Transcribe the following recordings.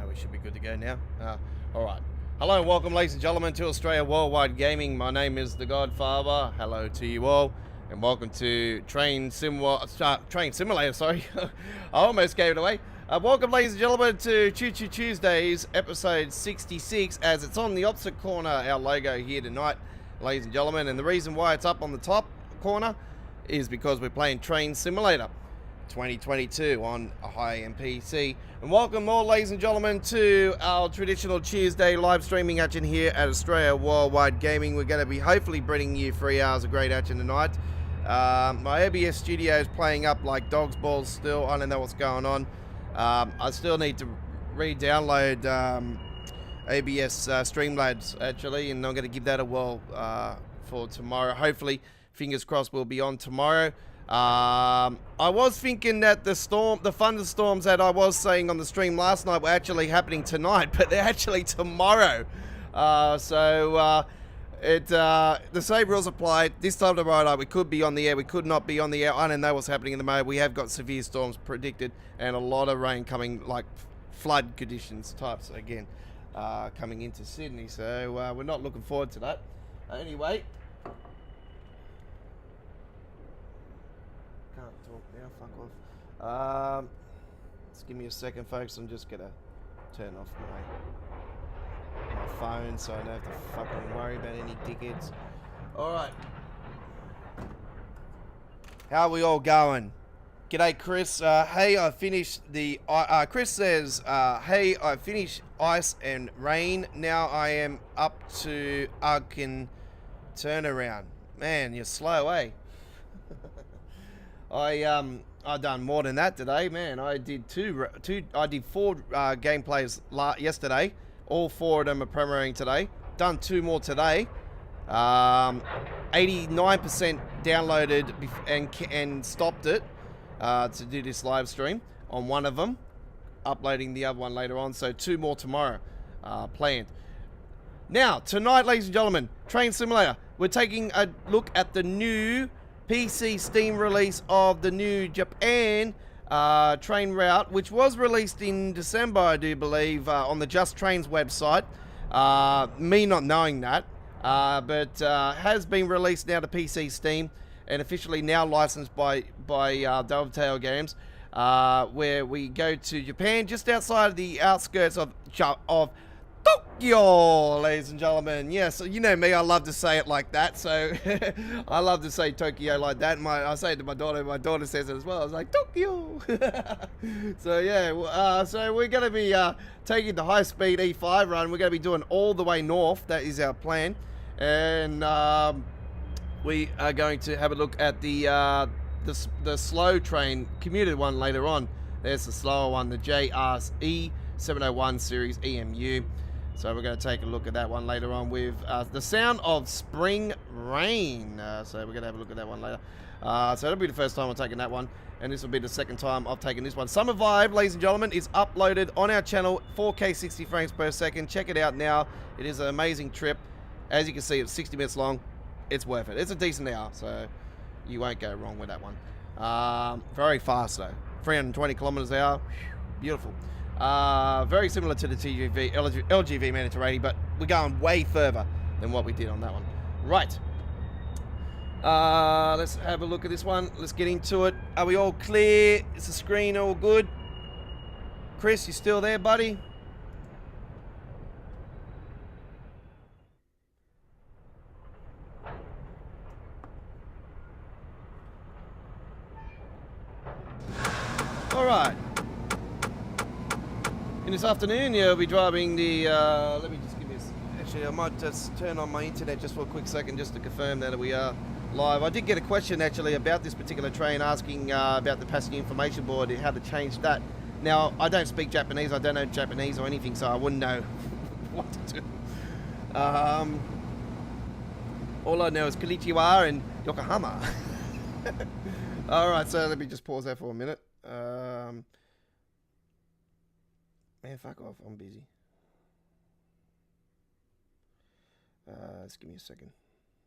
We should be good to go now. All right. Hello and welcome, ladies and gentlemen, to Australia Worldwide Gaming. My name is The Godfather. Hello to you all, and welcome to Train Simulator. Sorry, I almost gave it away. Welcome, ladies and gentlemen, to Choo Choo Tuesdays, episode 66, as it's on the opposite corner, our logo here tonight, ladies and gentlemen. And the reason why it's up on the top corner is because we're playing Train Simulator 2022 on a high-end PC. And welcome all, ladies and gentlemen, to our traditional Tuesday live streaming action here at Australia Worldwide Gaming. We're going to be hopefully bringing you 3 hours of great action tonight. My OBS studio is playing up like dog's balls still. I don't know what's going on. I still need to re-download OBS Streamlabs, actually, and I'm going to give that a whirl for tomorrow. Hopefully, fingers crossed, we'll be on tomorrow. I was thinking that the thunderstorms that I was saying on the stream last night were actually happening tonight, but they're actually tomorrow. The same rules apply. This time tomorrow night, we could be on the air, we could not be on the air. I don't know what's happening in the moment. We have got severe storms predicted and a lot of rain coming, like flood conditions types again, coming into Sydney. So we're not looking forward to that. Anyway. Talk now, fuck off. Just give me a second, folks. I'm just gonna turn off my phone so I don't have to fucking worry about any dickheads. Alright. How are we all going? G'day, Chris. Hey, I finished the... Chris says, hey, I finished Ice and Rain. Now I am up to Arkin Turnaround. Man, you're slow, eh? I done more than that today, man. I did I did 4 gameplays yesterday. All 4 of them are premiering today. Done 2 more today. 89% downloaded and stopped it to do this live stream on one of them. Uploading the other one later on. So 2 more tomorrow planned. Now, tonight, ladies and gentlemen, Train Simulator. We're taking a look at the new PC Steam release of the new Japan train route, which was released in December, I do believe, on the Just Trains website. Me not knowing that, but has been released now to PC Steam and officially now licensed by Dovetail Games, where we go to Japan, just outside of the outskirts of Tokyo, ladies and gentlemen. Yes, you know me, I love to say it like that, so I love to say Tokyo like that. I say it to my daughter says it as well. I was like, Tokyo! So yeah, so we're going to be taking the high-speed E5 run. We're going to be doing all the way north. That is our plan. And we are going to have a look at the slow train, commuter one later on. There's the slower one, the JRE 701 series EMU. So we're going to take a look at that one later on with the sound of spring rain. So we're going to have a look at that one later. So that'll be the first time I'm taking that one. And this will be the second time I've taken this one. Summer Vibe, ladies and gentlemen, is uploaded on our channel, 4K 60 frames per second. Check it out now. It is an amazing trip. As you can see, it's 60 minutes long. It's worth it. It's a decent hour, so you won't go wrong with that one. Very fast though. 320 kilometers an hour. Beautiful. Very similar to the TGV, LGV Mandatory 80, but we're going way further than what we did on that one. Right. Let's have a look at this one. Let's get into it. Are we all clear? Is the screen all good? Chris, you still there, buddy? All right. In this afternoon, you'll be driving the. Let me just give you. Actually, I might just turn on my internet just for a quick second, just to confirm that we are live. I did get a question actually about this particular train, asking about the passenger information board, how to change that. Now, I don't speak Japanese. I don't know Japanese or anything, so I wouldn't know what to do. All I know is Konnichiwa and Yokohama. All right, so let me just pause there for a minute. Man, fuck off. I'm busy. Just give me a second.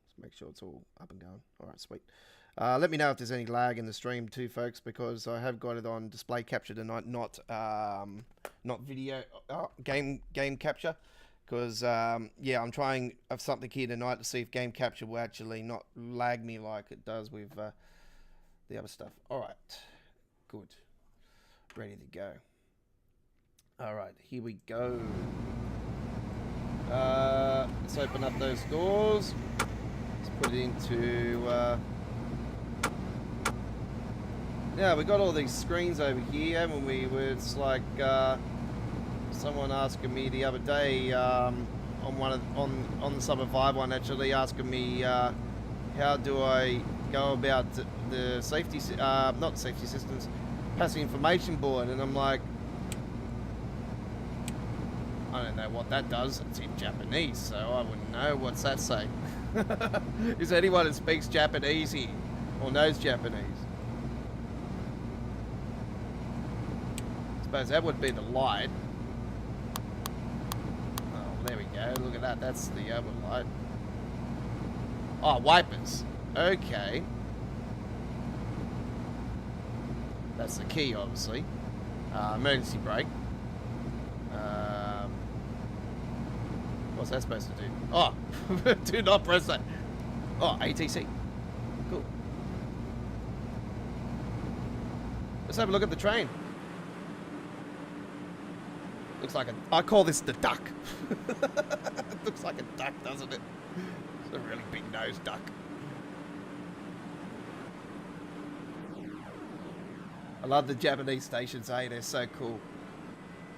Let's make sure it's all up and going. All right, sweet. Let me know if there's any lag in the stream too, folks, because I have got it on display capture tonight, not video game capture. Because yeah, I'm trying of something here tonight to see if game capture will actually not lag me like it does with the other stuff. All right, good, ready to go. All right, here we go. Let's open up those doors. Let's put it into. Yeah, we got all these screens over here, haven't we? Where it's like someone asking me the other day on the Summer 5 one, actually asking me how do I go about the safety, not safety systems, passenger information board, and I'm like, I don't know what that does. It's in Japanese, so I wouldn't know. What's that say? Is there anyone that speaks Japanese here or knows Japanese? I suppose that would be the light. Oh, there we go. Look at that. That's the other light. Oh, wipers. Okay. That's the key, obviously. Emergency brake. What's that supposed to do? Oh, do not press that. Oh, ATC. Cool. Let's have a look at the train. Looks like I call this the duck. It looks like a duck, doesn't it? It's a really big nosed duck. I love the Japanese stations, eh? They're so cool.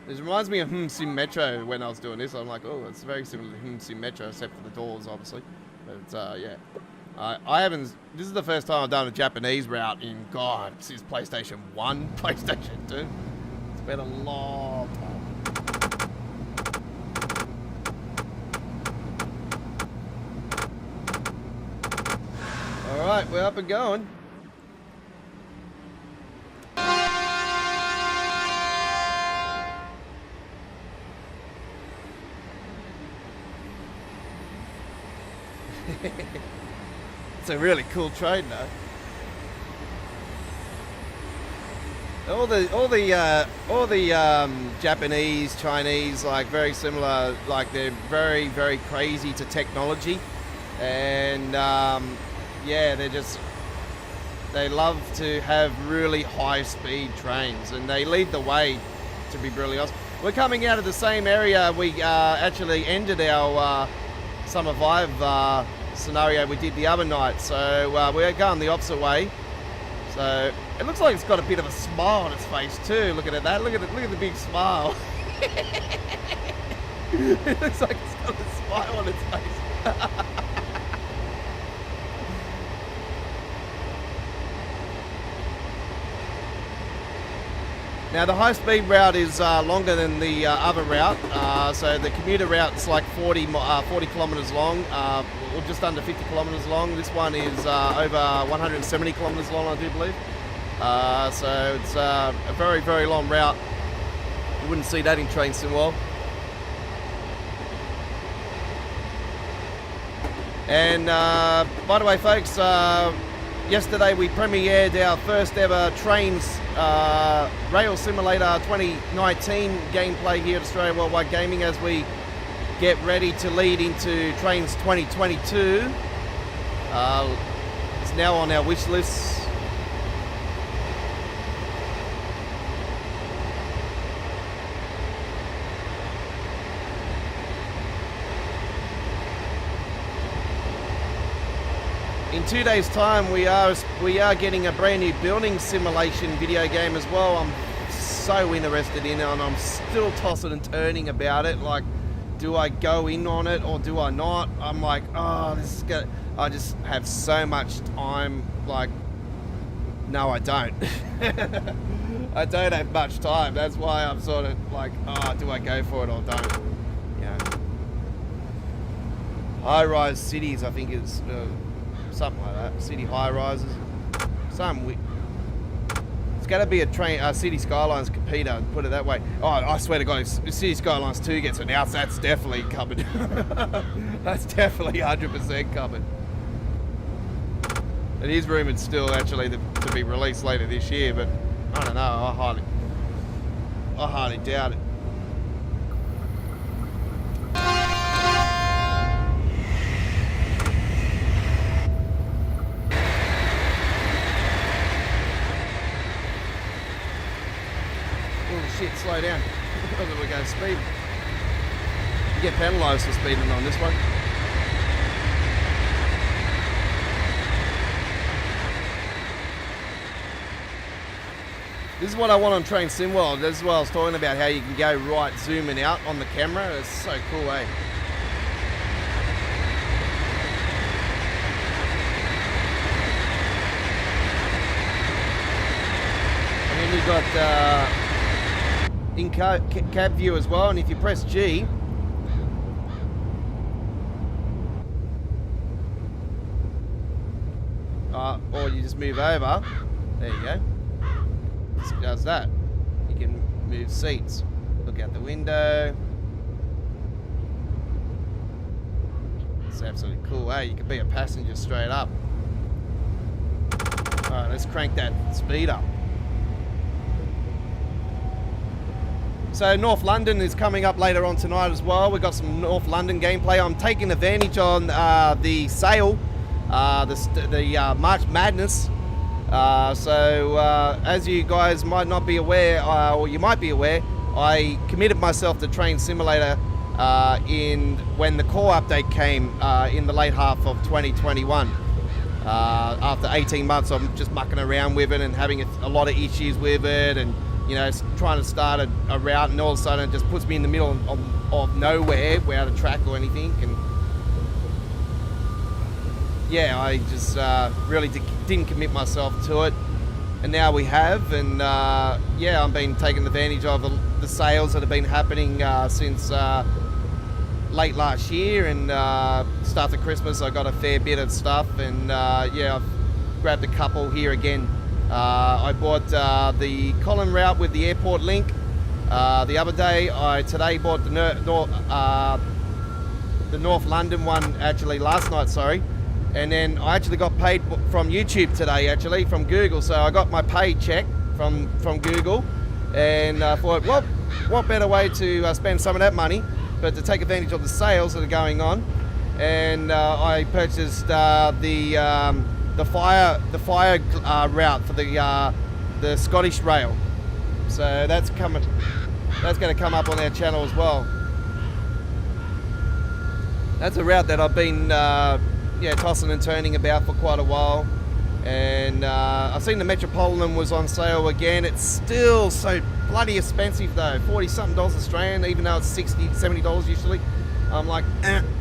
This reminds me of Sim Metro when I was doing this. I'm like, oh, it's very similar to Sim Metro, except for the doors, obviously. But yeah, I haven't. This is the first time I've done a Japanese route in God since PlayStation 1, PlayStation 2. It's been a long time. All right, we're up and going. It's a really cool train, though. All the Japanese, Chinese, like very similar. Like they're very, very crazy to technology, and yeah, they love to have really high-speed trains, and they lead the way. To be brutally honest, we're coming out of the same area we actually ended our Summer 5 scenario we did the other night, so we're going the opposite way. So it looks like it's got a bit of a smile on its face too. Look at that. Look at it. Look at the big smile. It looks like it's got a smile on its face. Now the high-speed route is longer than the other route, so the commuter route is like 40 kilometres long, or just under 50 kilometres long. This one is over 170 kilometres long, I do believe. So it's a very, very long route. You wouldn't see that in Train Simwell. And by the way, folks, yesterday we premiered our first ever Trains Rail Simulator 2019 gameplay here at Australia Worldwide Gaming as we get ready to lead into Trains 2022. It's now on our wish list. in 2 days' time, we are getting a brand new building simulation video game as well. I'm so interested in it, and I'm still tossing and turning about it. Like, do I go in on it or do I not? I'm like, oh, this is good. I just have so much time. Like, no, I don't. I don't have much time. That's why I'm sort of like, oh, do I go for it or don't? Yeah. High-rise cities, I think it's something like that. City high-rises. It's got to be a City Skylines competitor, put it that way. Oh, I swear to God, if City Skylines 2 gets announced, that's definitely coming. That's definitely 100% coming. It is rumoured still, actually, to be released later this year, but I don't know, I hardly doubt it. Shit, slow down. Because we're going speed. You get penalised for speeding on this one. This is what I want on Train Sim World. This is what I was talking about, how you can go right zooming out on the camera. It's so cool, eh? And then you've got in cab view as well, and if you press G, or you just move over, there you go, it does that. You can move seats, look out the window. It's absolutely cool, eh? You can be a passenger straight up. Alright, let's crank that speed up. So North London is coming up later on tonight as well. We've got some North London gameplay. I'm taking advantage on the sale, the March Madness. As you guys might not be aware, or you might be aware, I committed myself to Train Simulator when the core update came in the late half of 2021. After 18 months of just mucking around with it and having a lot of issues with it, and you know, trying to start a route, and all of a sudden it just puts me in the middle of nowhere without a track or anything. And yeah, I just really didn't commit myself to it, and now we have. And yeah, I've been taking advantage of the sales that have been happening since late last year, and start of Christmas I got a fair bit of stuff, and yeah, I've grabbed a couple here again. I bought the Colin route with the airport link the other day. Today bought the North London one, actually last night, sorry. And then I actually got paid from YouTube today, actually, from Google. So I got my pay check from Google, and I thought, well, what better way to spend some of that money but to take advantage of the sales that are going on. And I purchased the fire route for the Scottish Rail. So that's going to come up on our channel as well. That's a route that I've been tossing and turning about for quite a while. And I've seen the Metropolitan was on sale again. It's still so bloody expensive though, $40-something Australian, even though it's $60, $70 usually. I'm like,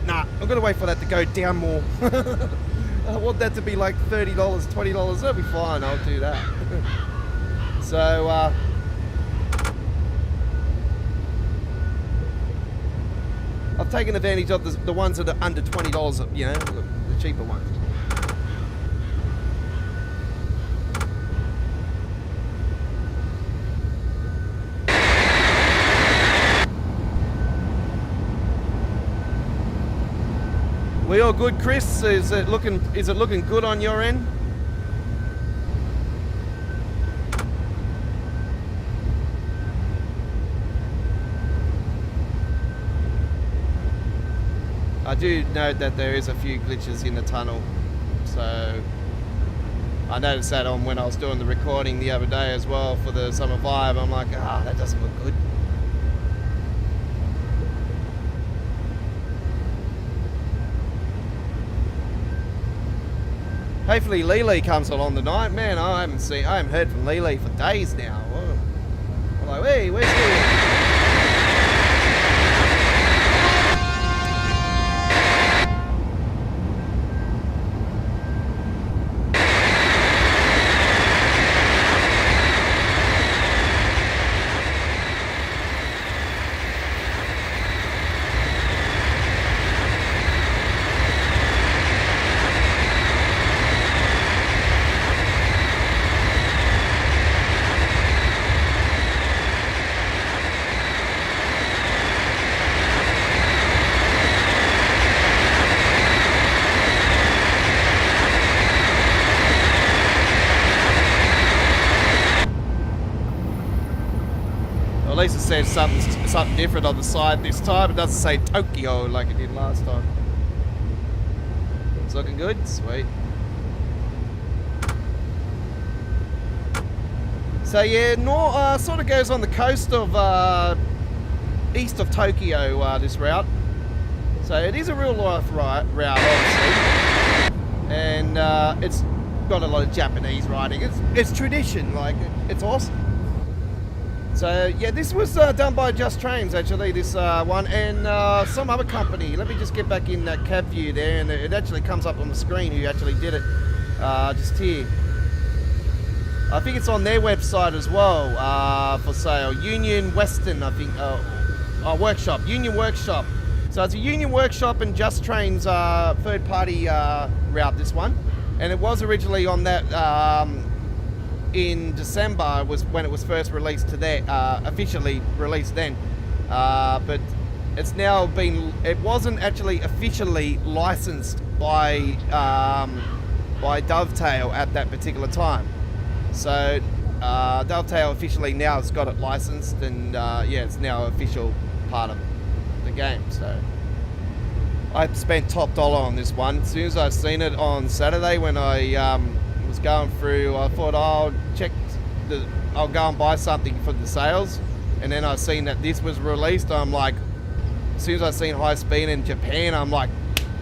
nah, I'm gonna wait for that to go down more. I want that to be like $30, $20. That'll be fine. I'll do that. So, I've taken advantage of the ones that are under $20, you know, the cheaper ones. We all good, Chris? Is it looking good on your end? I do note that there is a few glitches in the tunnel, so I noticed that on when I was doing the recording the other day as well for the Summer Vibe. I'm like, that doesn't look good. Hopefully Lily comes along tonight. Man, I haven't heard from Lily for days now. Whoa. I'm like, hey, where's Lily? At least it says something different on the side this time. It doesn't say Tokyo like it did last time. It's looking good. Sweet. So yeah, sort of goes on the coast of east of Tokyo, this route. So it is a real life route, obviously, and it's got a lot of Japanese riding. It's tradition, like it's awesome. So yeah, this was done by Just Trains actually, this one, and some other company. Let me just get back in that cab view there, and it actually comes up on the screen who actually did it, just here. I think it's on their website as well, for sale. Union Western, I think, Workshop, Union Workshop. So it's a Union Workshop and Just Trains third party route, this one. And it was originally on that, in December was when it was first released to that, officially released then. But it's now been, it wasn't actually officially licensed by Dovetail at that particular time. So Dovetail officially now has got it licensed, and yeah, it's now official part of the game. So I spent top dollar on this one. As soon as I seen it on Saturday when I was going through, I thought, oh, I'll go and buy something for the sales. And then I seen that this was released. I'm like, as soon as I seen high speed in Japan, I'm like,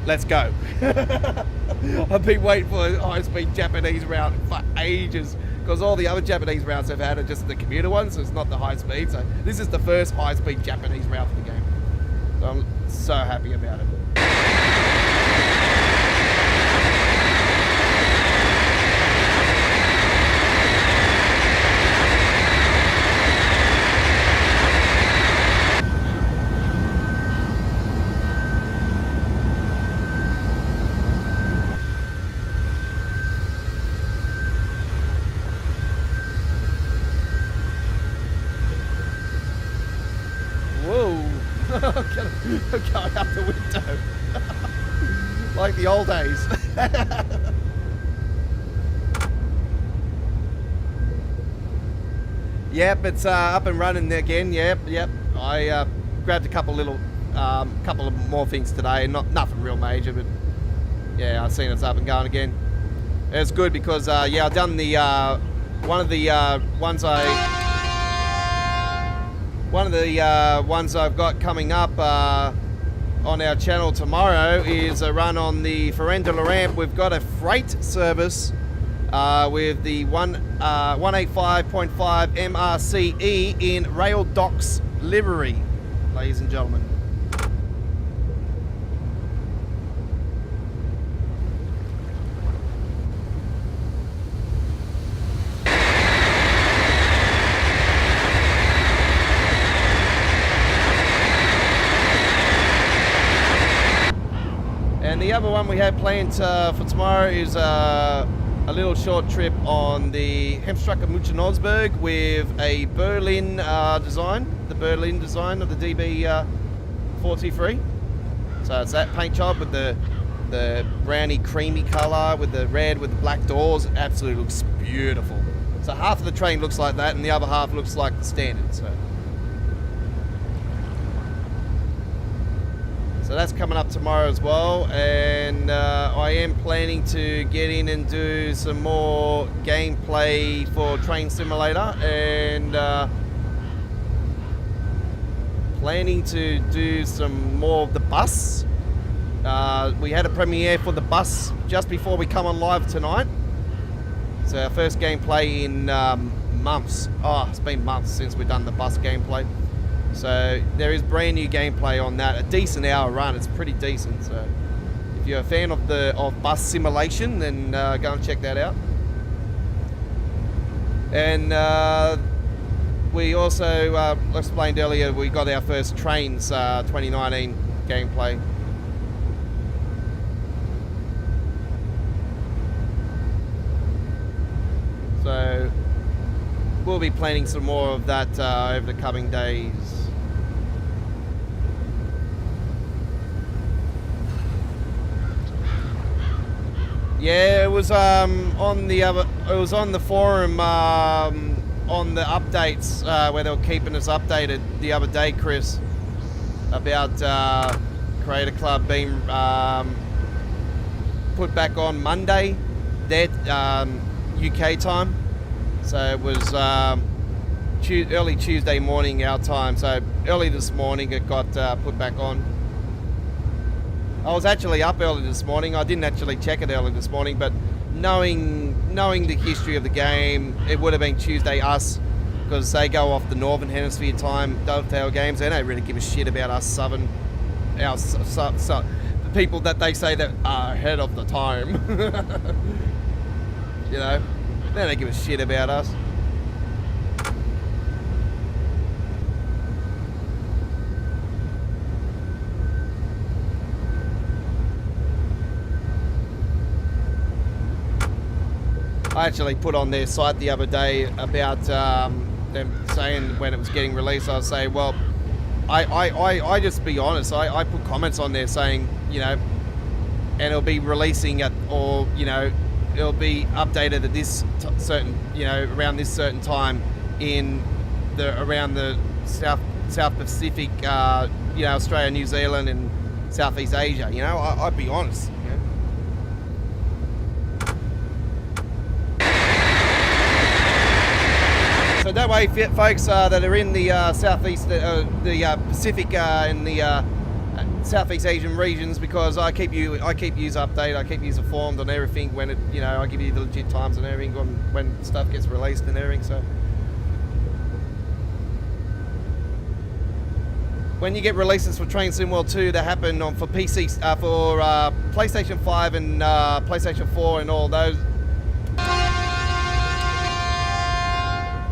let's go. I've been waiting for a high speed Japanese route for ages, because all the other Japanese routes I've had are just the commuter ones, so it's not the high speed. So this is the first high speed Japanese route for the game. So I'm so happy about it. I'm going out the window. Like the old days. Yep, it's up and running again. Yep. I grabbed a couple of more things today. Nothing real major, but yeah, I've seen it's up and going again. It's good because yeah, I've done the one of the ones I've got coming up on our channel tomorrow is a run on the Ferrandula ramp. We've got a freight service with the 185.5 MRCE in Rail Docks livery, ladies and gentlemen. And the other one we have planned for tomorrow is a little short trip on the Hemstrucker Muchenaugsburg with a Berlin design, the Berlin design of the DB423. So it's that paint job with the browny creamy colour with the red with the black doors. It absolutely looks beautiful. So half of the train looks like that and the other half looks like the standard. So that's coming up tomorrow as well, and I am planning to get in and do some more gameplay for Train Simulator, and planning to do some more of the bus We had a premiere for the bus just before we come on live tonight. It's our first gameplay in months. Oh, it's been months since we've done the bus gameplay. So there is brand new gameplay on that. A decent hour run. It's pretty decent. So if you're a fan of bus simulation, then go and check that out. And we also explained earlier, we got our first Trains 2019 gameplay. So we'll be planning some more of that over the coming days. Yeah, it was on the forum on the updates where they were keeping us updated the other day, Chris, about Creator Club being put back on Monday, their UK time. So it was early Tuesday morning our time. So early this morning it got put back on. I was actually up early this morning. I didn't actually check it early this morning, but knowing the history of the game, it would have been Tuesday us, because they go off the Northern Hemisphere time, Dovetail games. They don't really give a shit about us the people that they say that are ahead of the time. You know, they don't give a shit about us. I actually put on their site the other day about them saying when it was getting released. I was saying, well, I just be honest. I put comments on there saying, you know, and it'll be releasing at, or you know, it'll be updated at this certain, you know, around this certain time in around the South Pacific, you know, Australia, New Zealand, and Southeast Asia. You know, I'd be honest. So that way, folks that are in the Southeast, the Pacific and the Southeast Asian regions, because I keep you updated, I keep you informed on everything when it, you know, I give you the legit times and everything when stuff gets released and everything. So when you get releases for Train Sim World 2 that happen for PC, for PlayStation 5 and PlayStation 4 and all those.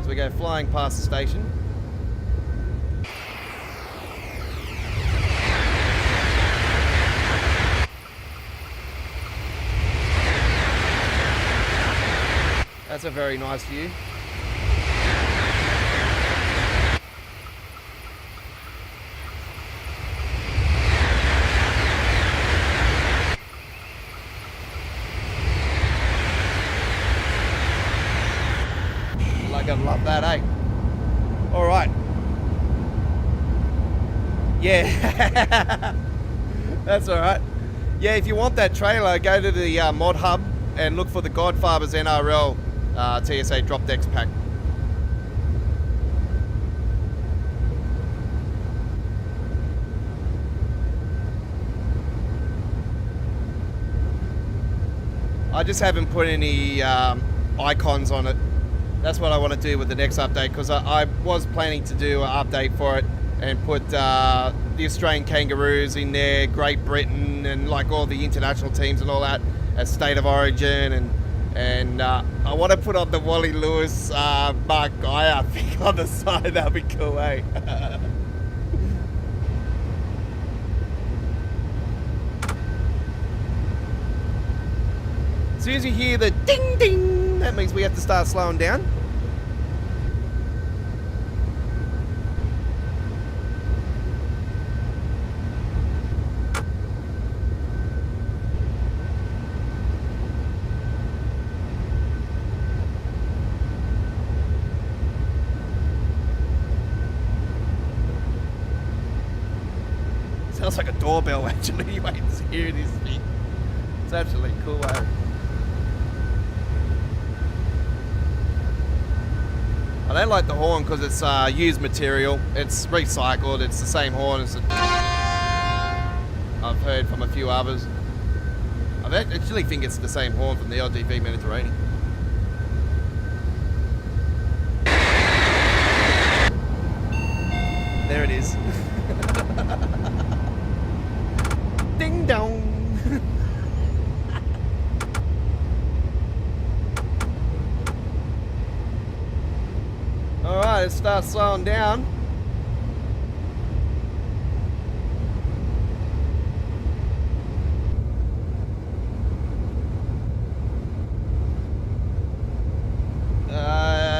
We go flying past the station. That's a very nice view. I love that, eh? All right. Yeah. That's all right. Yeah, if you want that trailer, go to the mod hub and look for the Godfathers NRL TSA drop decks pack. I just haven't put any icons on it. That's what I want to do with the next update, because I was planning to do an update for it and put the Australian Kangaroos in there, Great Britain, and like all the international teams and all that as State of Origin, and I want to put on the Wally Lewis Mark Geyer thing on the side. That'd be cool, eh? As soon as you hear the ding ding, that means we have to start slowing down. Sounds like a doorbell, actually. You wait to hear this thing. It's actually cool, eh? I don't like the horn because it's used material. It's recycled. It's the same horn as I've heard from a few others. I actually think it's the same horn from the LGV Mediterranean. There it is. Ding dong. Alright, it starts slowing down.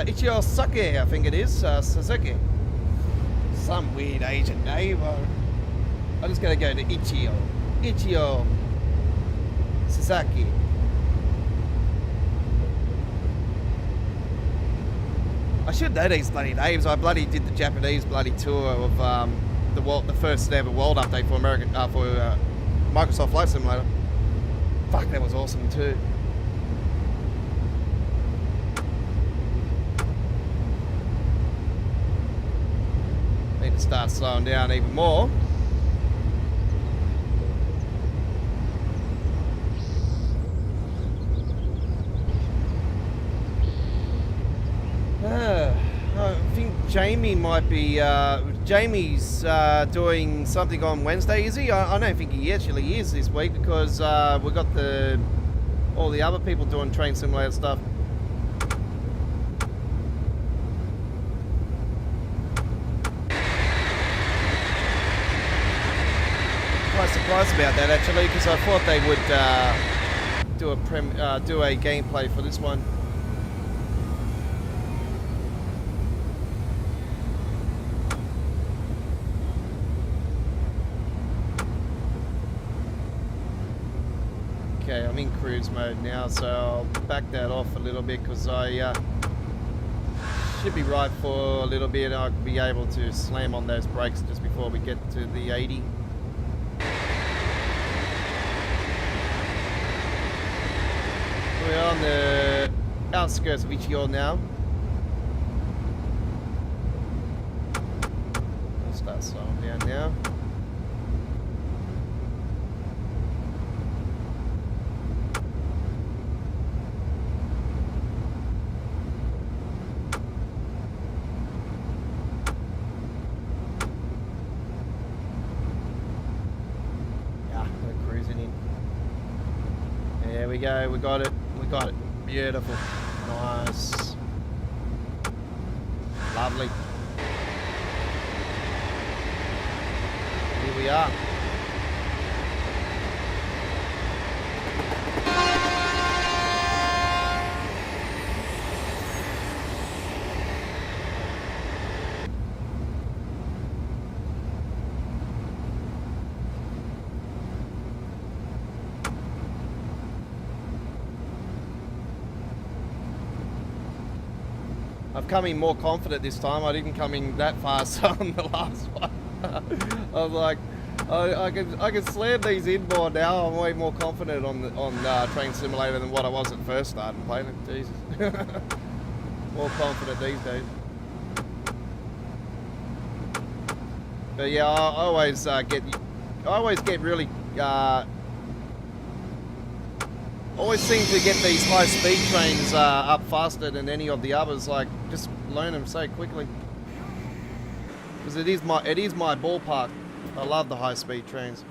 Ichio Sake, I think it is, Suzuki. Some weird Asian name. I'm just gonna go to Ichio Sasaki. I should know these bloody names. I bloody did the Japanese bloody tour of the first ever world update for Microsoft Flight Simulator. Fuck, that was awesome too. Need to start slowing down even more. I think Jamie might be. Jamie's doing something on Wednesday, is he? I don't think he actually is this week because we've got all the other people doing train simulator stuff. Quite surprised about that actually because I thought they would do a gameplay for this one. Okay, I'm in cruise mode now, so I'll back that off a little bit because I should be right for a little bit. I'll be able to slam on those brakes just before we get to the 80. We're on the outskirts of Ichigo now. I'll start slowing down now. There we go, we got it. Beautiful. Nice. Lovely. Here we are. I've come in more confident this time. I didn't come in that fast on the last one. I was like, I can slam these in more now. I'm way more confident on Train Simulator than what I was at first starting playing it. Jesus, more confident these days. But yeah, I always get really. Always seem to get these high-speed trains up faster than any of the others. Like, just learn them so quickly. Because it is my ballpark. I love the high-speed trains.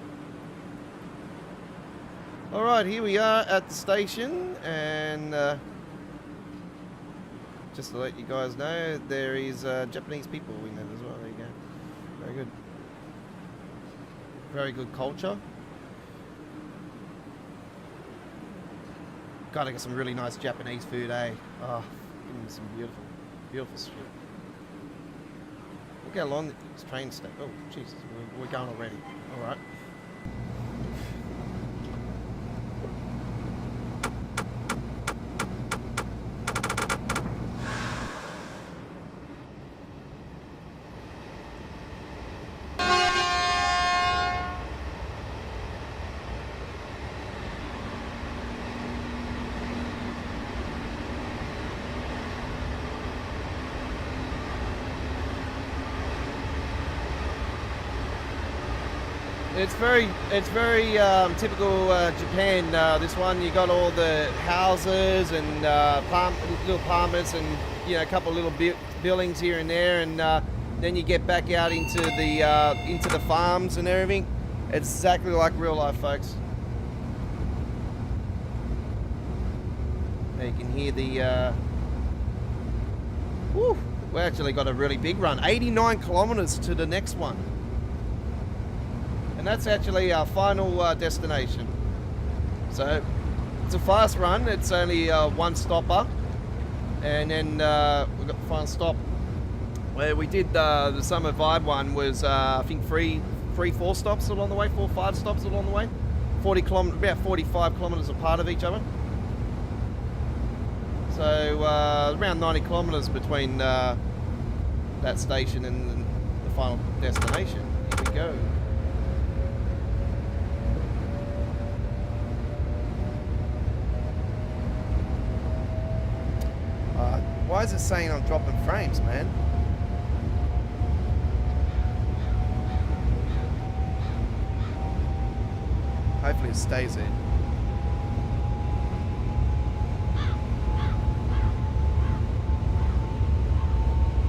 All right, here we are at the station, and just to let you guys know, there is Japanese people in there as well. There you go. Very good. Very good culture. God, I got some really nice Japanese food, eh? Oh, some beautiful, beautiful shit. Look how long this train stay. Oh, Jesus, we're going already. All right. It's very typical Japan. This one, you got all the houses and little apartments, and a couple of little buildings here and there, and then you get back out into the farms and everything. It's exactly like real life, folks. Now you can hear the. Woo, we actually got a really big run. 89 kilometers to the next one. And that's actually our final destination. So it's a fast run. It's only one stopper, and then we've got the final stop where we did the summer vibe one. Was I think three, 4 stops along the way, 4, 5 stops along the way, 40 kilometers, about 45 kilometers apart of each other. So around 90 kilometers between that station and the final destination. Here we go. Why is it saying I'm dropping frames, man? Hopefully it stays in.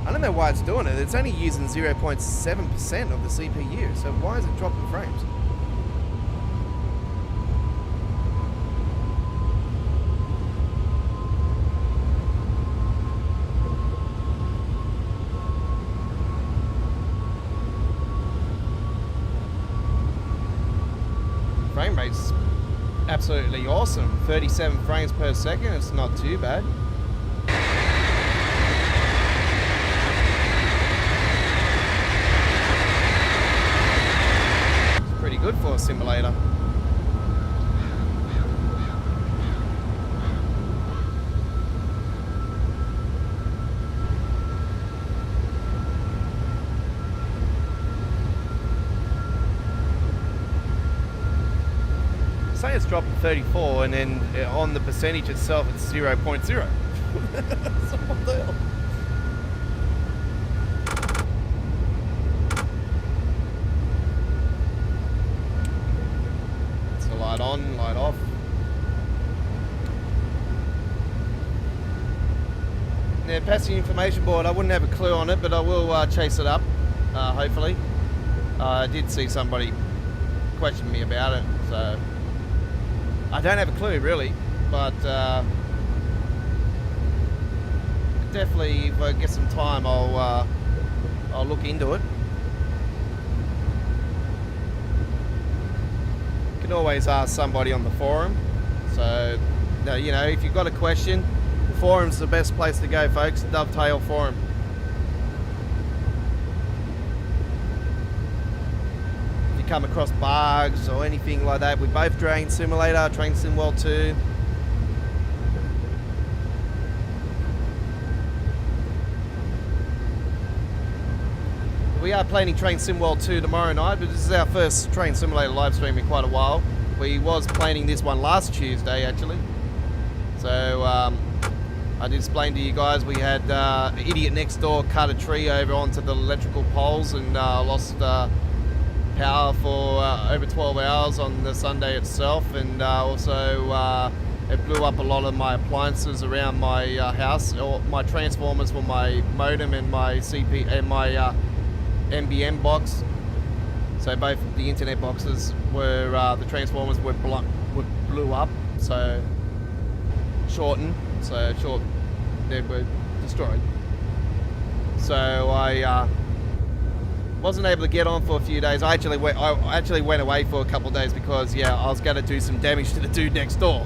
I don't know why it's doing it. It's only using 0.7% of the CPU, so why is it dropping frames? Frame rate's absolutely awesome. 37 frames per second, it's not too bad. It's pretty good for a simulator. Say it's dropping 34, and then on the percentage itself it's 0.0. So what the hell? It's a light on, light off. Yeah, passenger information board, I wouldn't have a clue on it, but I will chase it up, hopefully. I did see somebody question me about it, so I don't have a clue really, but definitely if I get some time, I'll look into it. You can always ask somebody on the forum. So, if you've got a question, the forum's the best place to go, folks. Dovetail forum. Come across bugs or anything like that with both Train Simulator, Train Sim World 2. We are planning Train Sim World 2 tomorrow night, but this is our first Train Simulator live stream in quite a while. We was planning this one last Tuesday actually. So I did explain to you guys we had an idiot next door cut a tree over onto the electrical poles and lost power for over 12 hours on the Sunday itself, and also it blew up a lot of my appliances around my house, or my transformers for my modem and my CP and my NBN box. So both the internet boxes were the transformers were blew up, so they were destroyed. So I wasn't able to get on for a few days. I actually went away for a couple of days because I was going to do some damage to the dude next door.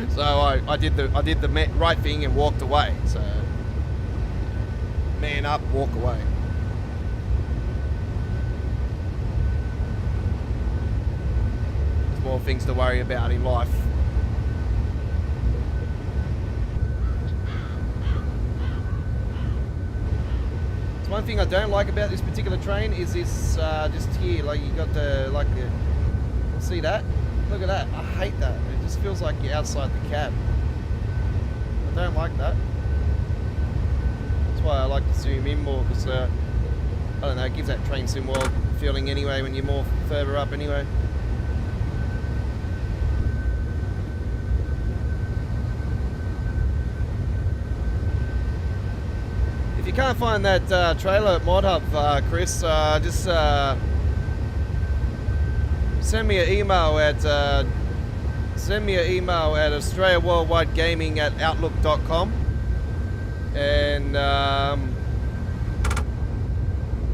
So I did the right thing and walked away. So man up, walk away. There's more things to worry about in life. One thing I don't like about this particular train is this just here, like you got see that? Look at that. I hate that. It just feels like you're outside the cab. I don't like that. That's why I like to zoom in more, because don't know, it gives that train sim world feeling anyway when you're more further up anyway. If you can't find that trailer at Mod Hub, Chris, just send me an email at AustraliaWorldwideGaming@outlook.com, and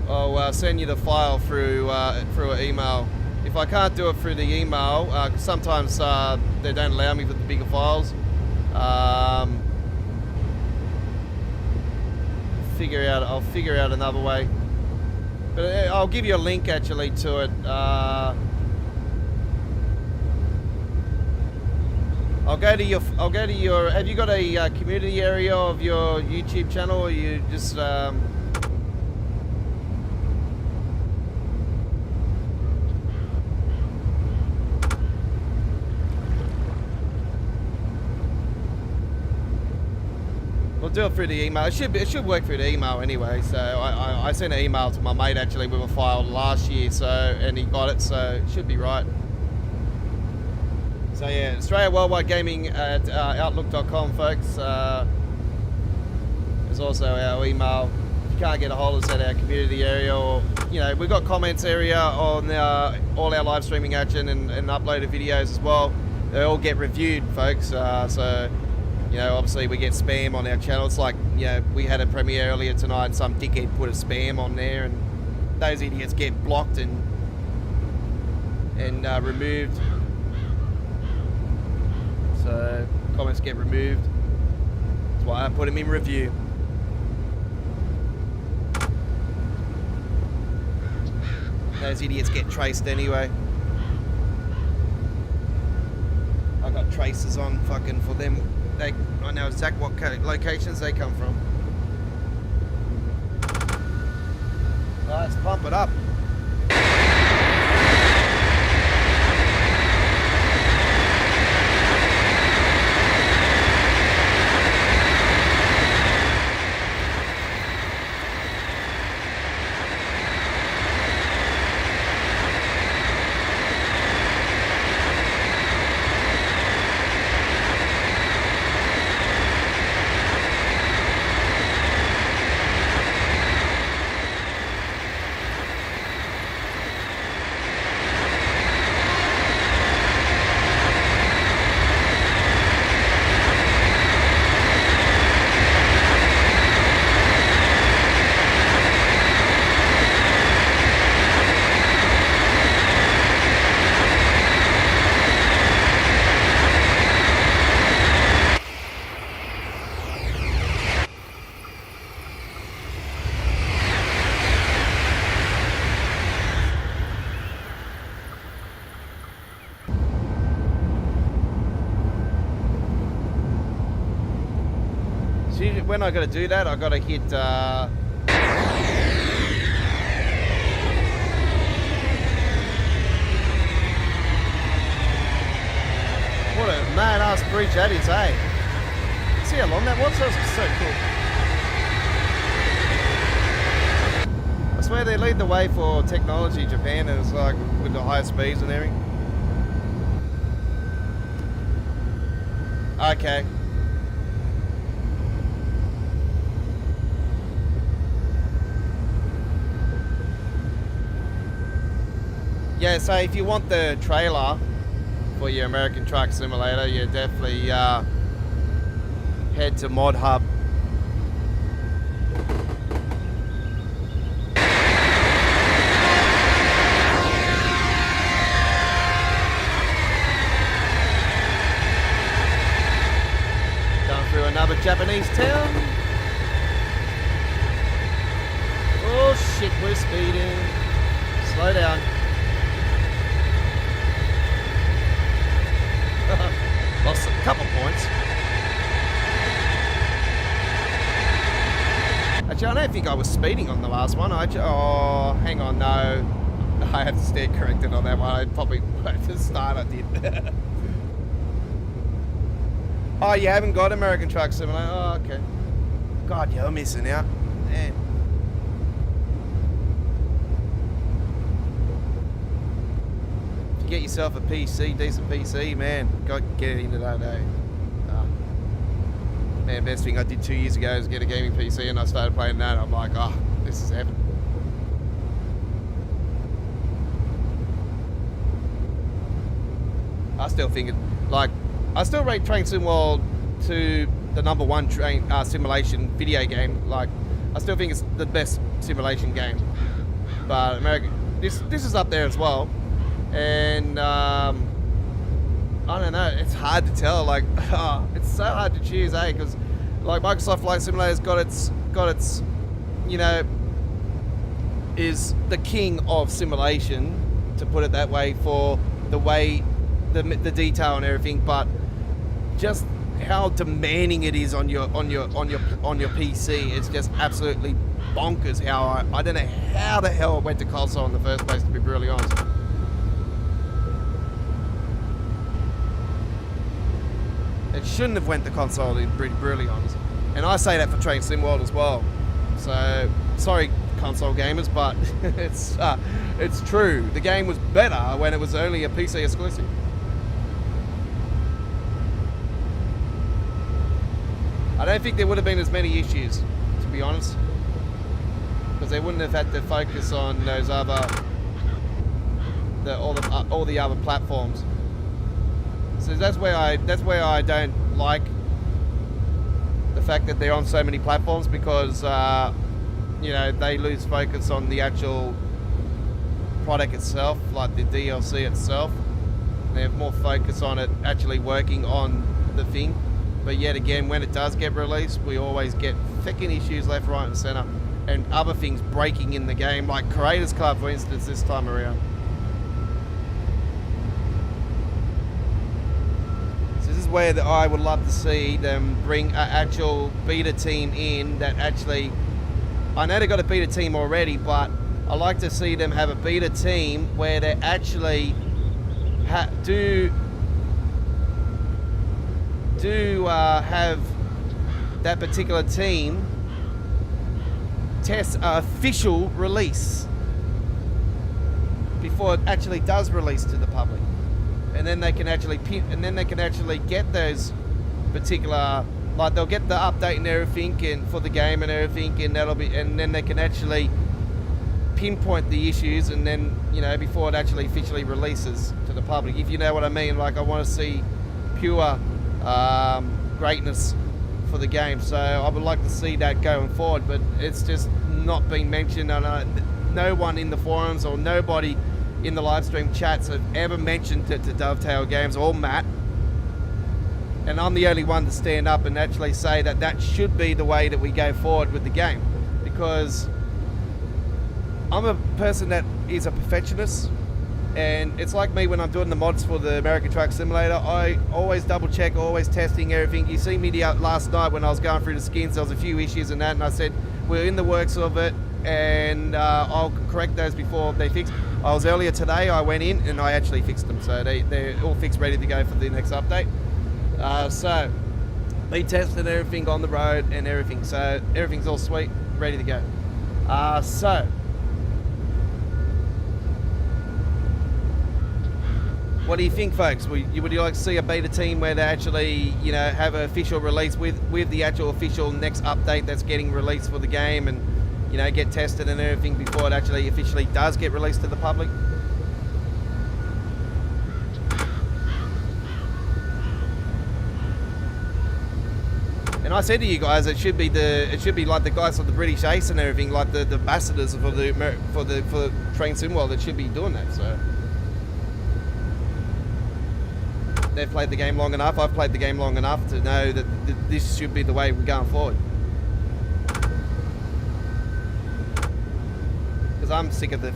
I'll send you the file through an email. If I can't do it through the email, sometimes they don't allow me for the bigger files. I'll figure out another way. But I'll give you a link actually to it. I'll go to your. Have you got a community area of your YouTube channel, or you just? We'll do it through the email. It should work through the email anyway. So I sent an email to my mate actually with a file last year, and he got it, so it should be right. So yeah, Australia Worldwide Gaming at outlook.com, folks. There's also our email. If you can't get a hold of us at our community area, or we've got comments area on all our live streaming action and uploaded videos as well. They all get reviewed, folks. So obviously we get spam on our channel. It's like we had a premiere earlier tonight, and some dickhead put a spam on there, and those idiots get blocked and removed. So comments get removed. That's why I put them in review. Those idiots get traced anyway. I got traces on fucking for them. I know exactly what locations they come from. Let's pump it up. When I got to do that, I got to hit. What a mad ass bridge that is, eh? See how long that was? That was so cool. I swear they lead the way for technology, Japan, and it's like with the higher speeds and everything. Okay. Yeah, so if you want the trailer for your American Truck Simulator, you definitely head to Mod Hub. Going through another Japanese town. Oh shit, we're speeding. Slow down. Lost a couple points. Actually, I don't think I was speeding on the last one. Oh, hang on, no. I have to stay corrected on that one. I probably at the start I did. Oh, you haven't got American Truck Simulator? Oh, okay. God, you're missing out. Man. get yourself a PC, decent PC, man, go get it into that day. Man, best thing I did 2 years ago was get a gaming PC, and I started playing that. I'm like, oh, this is heaven. I still think it, like, I still rate Train Sim World to the #1 train simulation video game. Like, I still think it's the best simulation game. But America, this is up there as well. And I don't know, it's hard to tell. Like, it's so hard to choose, eh? Because like Microsoft Flight Simulator's got its, you know, is the king of simulation, to put it that way, for the way the detail and everything, but just how demanding it is on your PC. It's just absolutely bonkers. How I don't know how the hell it went to console in the first place, to be brutally honest. It shouldn't have went to console, to be brutally honest. And I say that for Train Sim World as well. So sorry, console gamers, but it's true. The game was better when it was only a PC exclusive. I don't think there would have been as many issues, to be honest, because they wouldn't have had to focus on those other, all the other platforms. So that's where I don't like the fact that they're on so many platforms, because you know, they lose focus on the actual product itself, like the DLC itself. They have more focus on it actually working on the thing. But yet again, when it does get released, we always get fucking issues left, right and center, and other things breaking in the game, like Creators Club, for instance, this time around. So this is where I would love to see them bring an actual beta team in that actually, I know they got a beta team already, but I like to see them have a beta team where they actually have that particular team test an official release before it actually does release to the public, and then they can actually get those particular, like, they'll get the update and everything and for the game and everything, and then they can actually pinpoint the issues, and then, you know, before it actually officially releases to the public, if you know what I mean. Like, I want to see pure greatness for the game, so I would like to see that going forward, but it's just not been mentioned. And no one in the forums or nobody in the live stream chats have ever mentioned it to Dovetail Games or Matt, and I'm the only one to stand up and actually say that that should be the way that we go forward with the game, because I'm a person that is a perfectionist. And it's like me when I'm doing the mods for the American Truck Simulator. I always double check, always testing everything. You see me last night when I was going through the skins, there was a few issues and that, and I said, we're in the works of it, and I'll correct those before they fix. I was earlier today, I went in and I actually fixed them, so they're all fixed, ready to go for the next update. So we tested everything on the road and everything, so everything's all sweet, ready to go. So what do you think, folks? Would you like to see a beta team where they actually, you know, have an official release with the actual official next update that's getting released for the game, and, you know, get tested and everything before it actually officially does get released to the public? And I said to you guys, it should be like the guys from the British Ace and everything, like the ambassadors for Train Sim World that should be doing that. So they've played the game long enough. I've played the game long enough to know that this should be the way we're going forward. Because I'm sick of the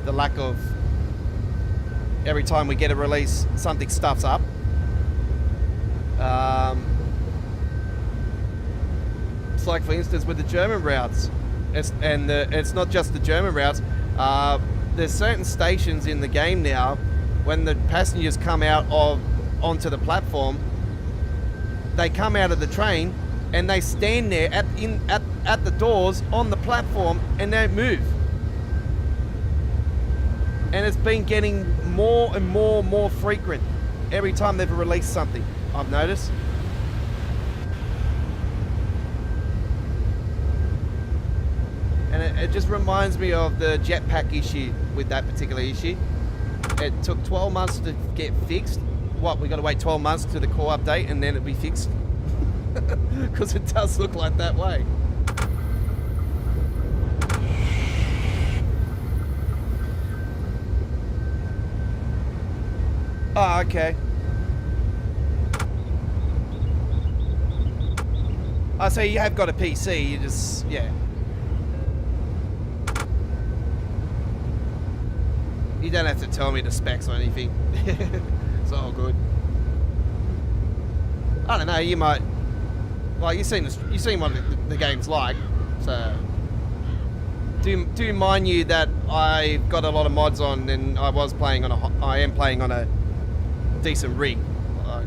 lack of, every time we get a release, something stuffs up. It's like, for instance, with the German routes, it's not just the German routes. There's certain stations in the game now, when the passengers come out onto the platform, they come out of the train and they stand there at the doors on the platform and don't move. And it's been getting more and more frequent every time they've released something, I've noticed. And it just reminds me of the jetpack issue with that particular issue. It took 12 months to get fixed. What, we got to wait 12 months to the core update and then it'll be fixed? Because it does look like that way. Oh, okay. Oh, so you have got a PC, you just, yeah. You don't have to tell me the specs or anything. It's all good. I don't know, you might... Well, you've seen what the game's like, so... Do mind you that I've got a lot of mods on and I am playing on a decent rig. Like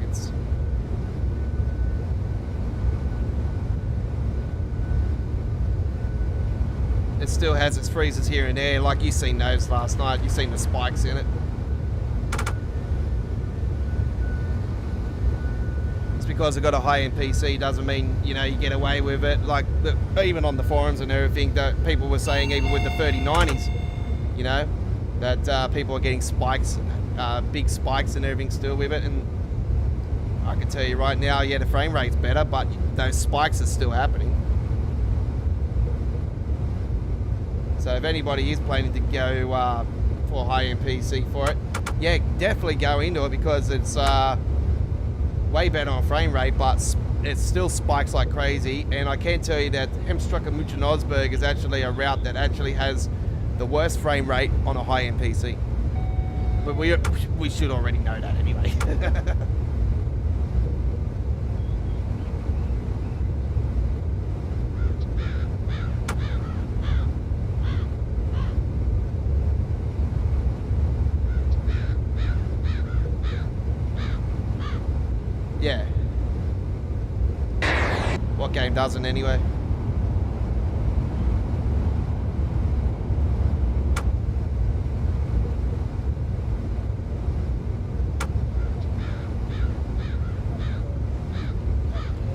it still has its freezers here and there, like you seen those last night. You seen the spikes in it. It's because I've got a high-end PC doesn't mean, you know, you get away with it. Like even on the forums and everything, that people were saying even with the 3090s, you know, that people are getting spikes, big spikes and everything still with it. And I can tell you right now, yeah, the frame rate's better, but those spikes are still happening. So if anybody is planning to go for a high-end PC for it, yeah, definitely go into it because it's way better on frame rate, but it still spikes like crazy. And I can tell you that Hemstrucker-Muchenosberg is actually a route that actually has the worst frame rate on a high-end PC. But we should already know that anyway. Yeah. What game doesn't anyway?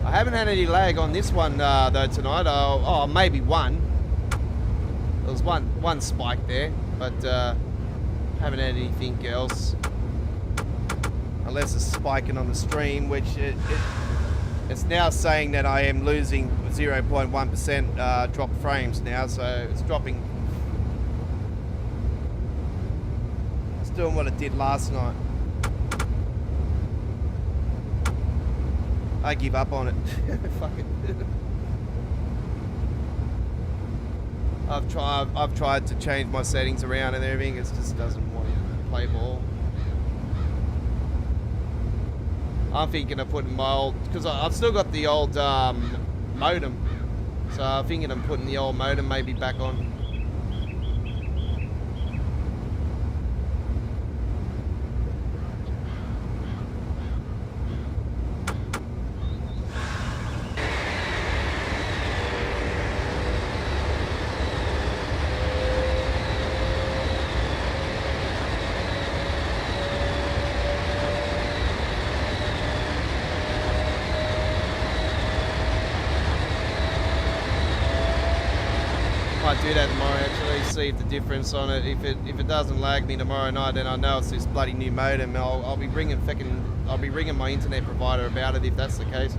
I haven't had any lag on this one though tonight. Oh, maybe one. There was one spike there, but haven't had anything else. Unless it's spiking on the stream, which it's now saying that I am losing 0.1% drop frames now, so it's dropping. It's doing what it did last night. I give up on it. Fuck it. I've tried to change my settings around and everything. It just doesn't want to play ball. I'm thinking of putting my old, because I've still got the old modem, so I'm thinking of putting the old modem maybe back on. Do that tomorrow actually, see if the difference on it. If it doesn't lag me tomorrow night, then I know it's this bloody new modem. I'll be ringing my internet provider about it if that's the case.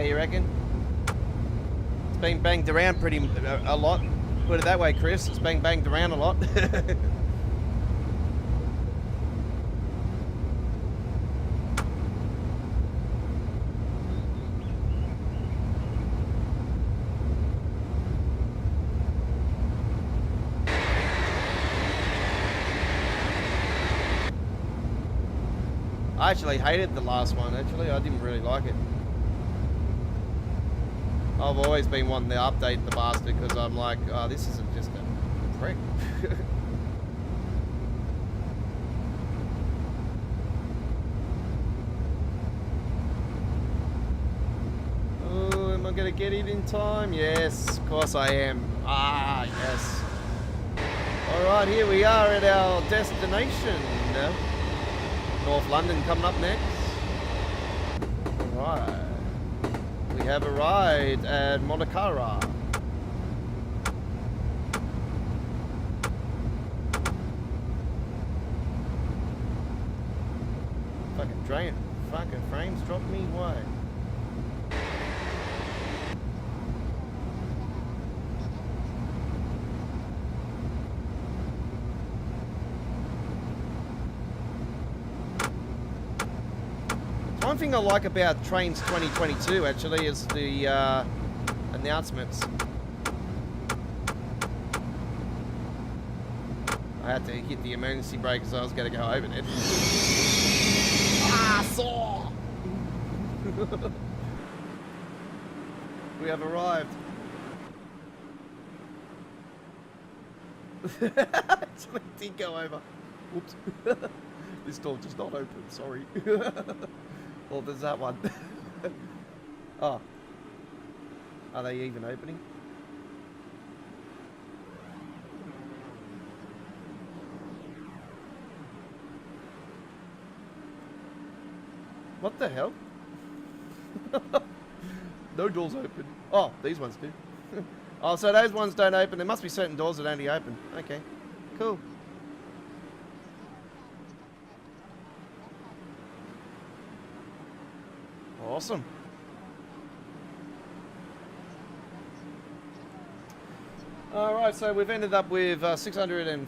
you reckon? It's been banged around a lot. Put it that way, Chris. It's been banged around a lot. I actually hated the last one, actually. I didn't really like it. I've always been wanting to update the bastard because I'm like, oh, this isn't just a prick. Oh, am I going to get it in time? Yes, of course I am. Ah, yes. Alright, here we are at our destination. North London coming up next. Alright. We have arrived at Monakara. Fucking frames dropped me? Why? One thing I like about Trains 2022 actually is the announcements. I had to hit the emergency brake because I was going to go over it. Ah, saw! We have arrived. Actually did go over. Whoops. This door just not open, sorry. Well, there's that one. Oh. Are they even opening? What the hell? No doors open. Oh, these ones do. Oh, so those ones don't open. There must be certain doors that only open. Okay, cool. Awesome. All right, so we've ended up with 600 and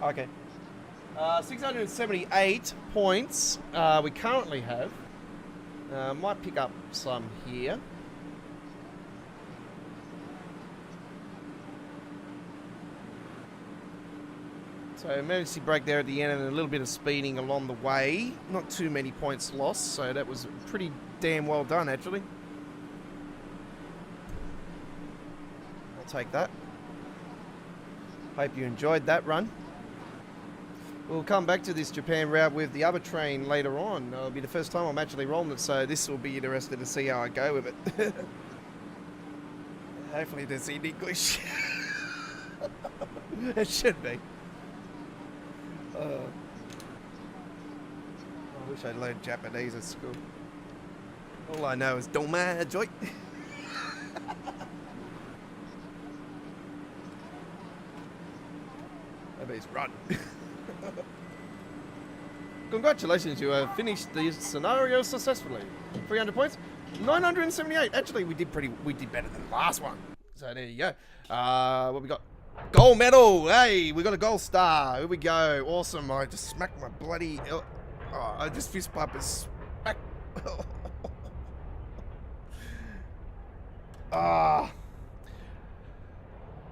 okay, 678 points. We currently have. Might pick up some here. So emergency brake there at the end and a little bit of speeding along the way. Not too many points lost, so that was pretty damn well done actually. I'll take that. Hope you enjoyed that run. We'll come back to this Japan route with the other train later on. It'll be the first time I'm actually rolling it, so this will be interesting to see how I go with it. Hopefully there's in English. It should be. I wish I'd learned Japanese at school. All I know is "Doma joy." That means run. Congratulations, you have finished the scenario successfully. 300 points, 978. Actually, we did better than the last one. So there you go. What we got? Gold medal! Hey, we got a gold star. Here we go. Awesome. I just smacked my bloody... Oh, I just fist pump and smack.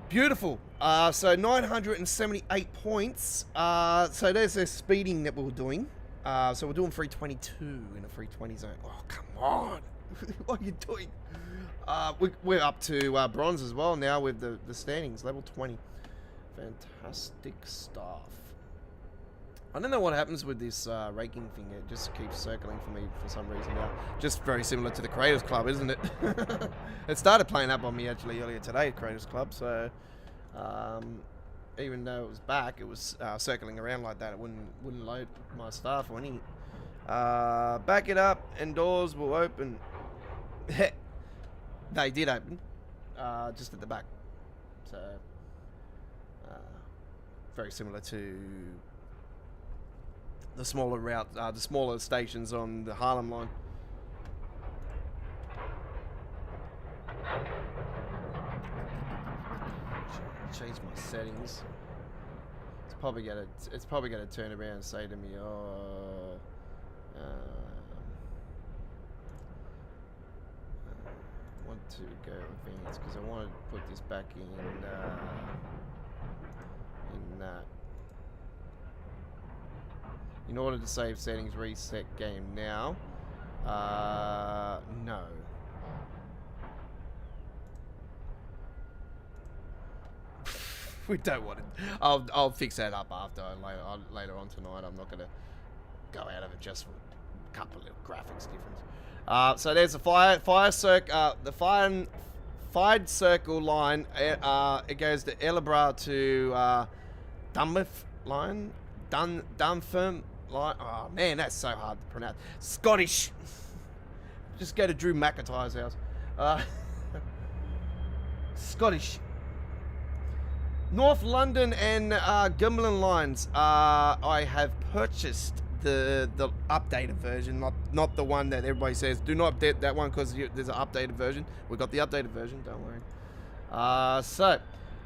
Beautiful. So 978 points. So there's the speeding that we were doing. So we're doing 322 in a 320 zone. Oh, come on. What are you doing? We're up to bronze as well now with the standings, level 20. Fantastic stuff. I don't know what happens with this raking thing. It just keeps circling for me for some reason now. Just very similar to the Creators Club, isn't it? It started playing up on me actually earlier today at Creators Club, so even though it was back, it was circling around like that. It wouldn't load my stuff or anything. Back it up and doors will open. They did open, just at the back. So very similar to the smaller route, the smaller stations on the Harlem line. Change my settings. It's probably gonna turn around and say to me, oh, I want to go advanced because I want to put this back in that. In order to save settings, reset game now. No. We don't want it. I'll fix that up after later on tonight. I'm not gonna go out of it just for a couple of graphics difference. So there's the fire circle, the fired circle line. It goes to Ellebra to Dunmouth line, Dunferm line. Oh man, that's so hard to pronounce. Scottish. Just go to Drew McIntyre's house. Scottish. North London and Goblin Lines. I have purchased the updated version, not the one that everybody says do not update that one because there's an updated version. We got the updated version, don't worry. So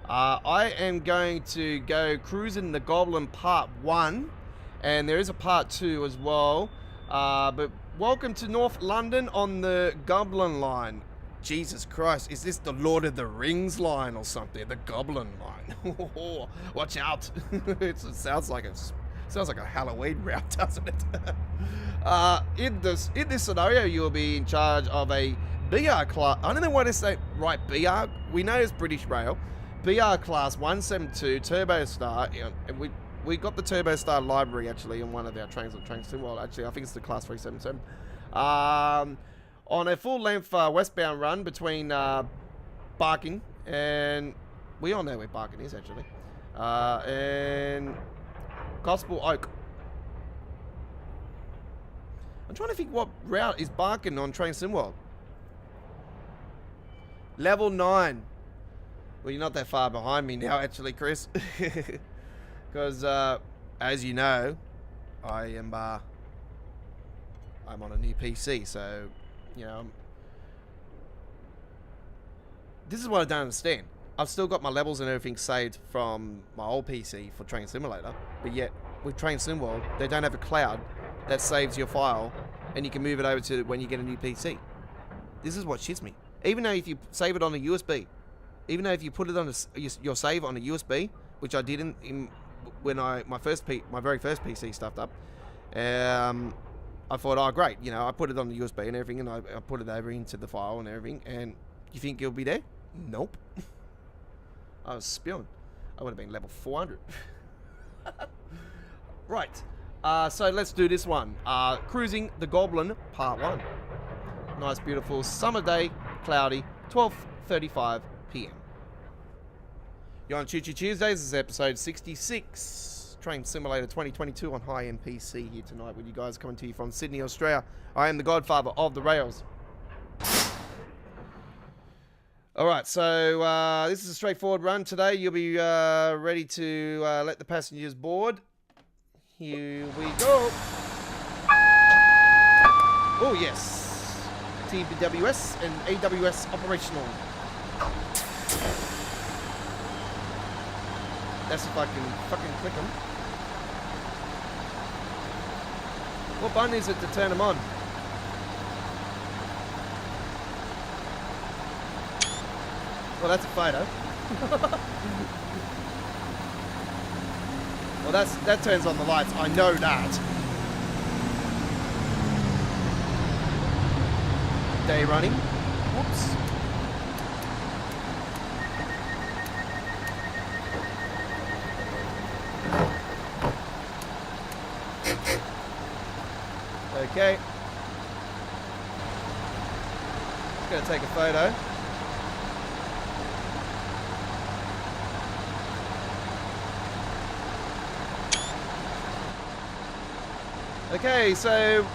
I am going to go cruising the Goblin Part 1, and there is a Part 2 as well. But welcome to North London on the Goblin Line. Jesus Christ, is this the Lord of the Rings line or something? The Goblin Line. Watch out. It sounds like a Halloween route, doesn't it? In this scenario, you'll be in charge of a BR class. I don't know why they say right BR. We know it's British Rail. BR class 172 Turbo Star, and we got the Turbo Star library actually in one of our trains on Train Sim. Well, actually, I think it's the class 377. On a full-length westbound run between Barking and... We all know where Barking is, actually. And Gospel Oak. I'm trying to think what route is Barking on Train Sim World. Level 9. Well, you're not that far behind me now, actually, Chris. Because, as you know, I'm on a new PC, so... You know, this is what I don't understand. I've still got my levels and everything saved from my old PC for Train Simulator, but yet with Train Sim World, they don't have a cloud that saves your file, and you can move it over to when you get a new PC. This is what shits me. Even though if you save it on a USB, even though if you put it on your save on a USB, which I did when my very first PC stuffed up. I thought, oh great, you know, I put it on the USB and everything, and I put it over into the file and everything, and you think it'll be there? Nope. I was spewing. I would have been level 400. Right, so let's do this one. Cruising the Goblin Part 1. Nice, beautiful summer day, cloudy, 12:35 p.m. You're on Choo Choo Tuesdays. This is episode 66. Train Simulator 2022 on high-end PC here tonight with you guys, coming to you from Sydney, Australia. I am the godfather of the rails. Alright, so this is a straightforward run today. You'll be ready to let the passengers board. Here we go. Oh yes. TBWS and AWS operational. That's if I can fucking click them. What button is it to turn them on? Well, that's a photo. Well, that turns on the lights. I know that. Day running. Whoops. Okay. Just gonna take a photo. Okay, so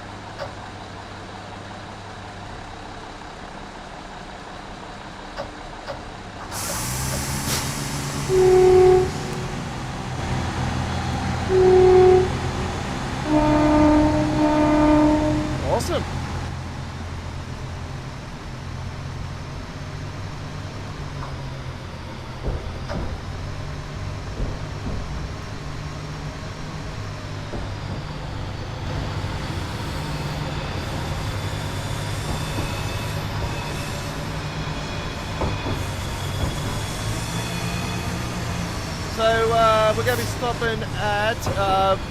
So we're going to be stopping at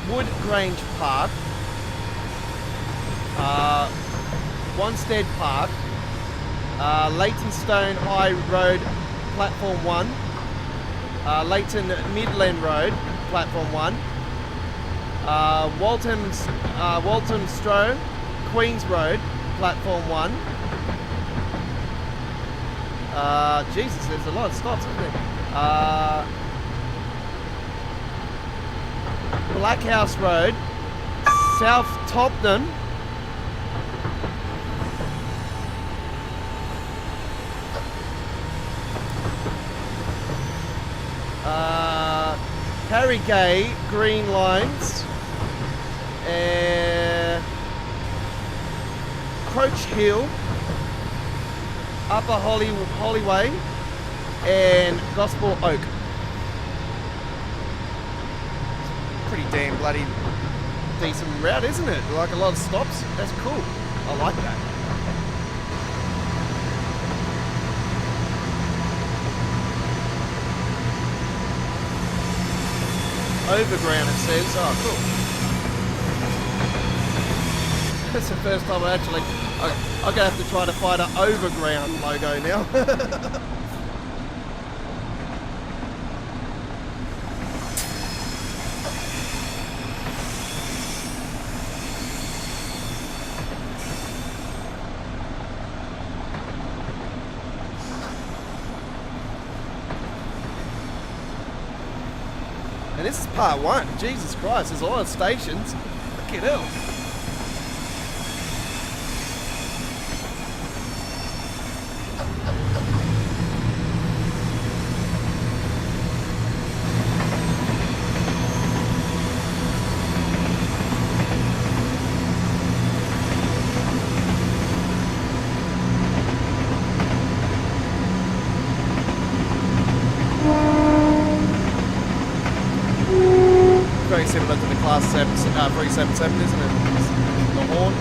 Wood Grange Park, Wanstead Park, Leytonstone High Road, Platform 1, Leighton Midland Road, Platform 1, Walthamstow, Queens Road, Platform 1. Jesus, there's a lot of stops, isn't there? Blackhouse Road, South Topton, Harrogate Green Lines, Croach Hill, Upper Hollyway, and Gospel Oak. Pretty damn bloody decent route, isn't it? Like a lot of stops. That's cool. I like that. Overground, it says. Oh, cool. That's the first time I actually... I'm going to have to try to find an overground logo now. And this is part 1. Jesus Christ, there's a lot of stations. Look at hell. Very similar to the Class 377, isn't it? The horn.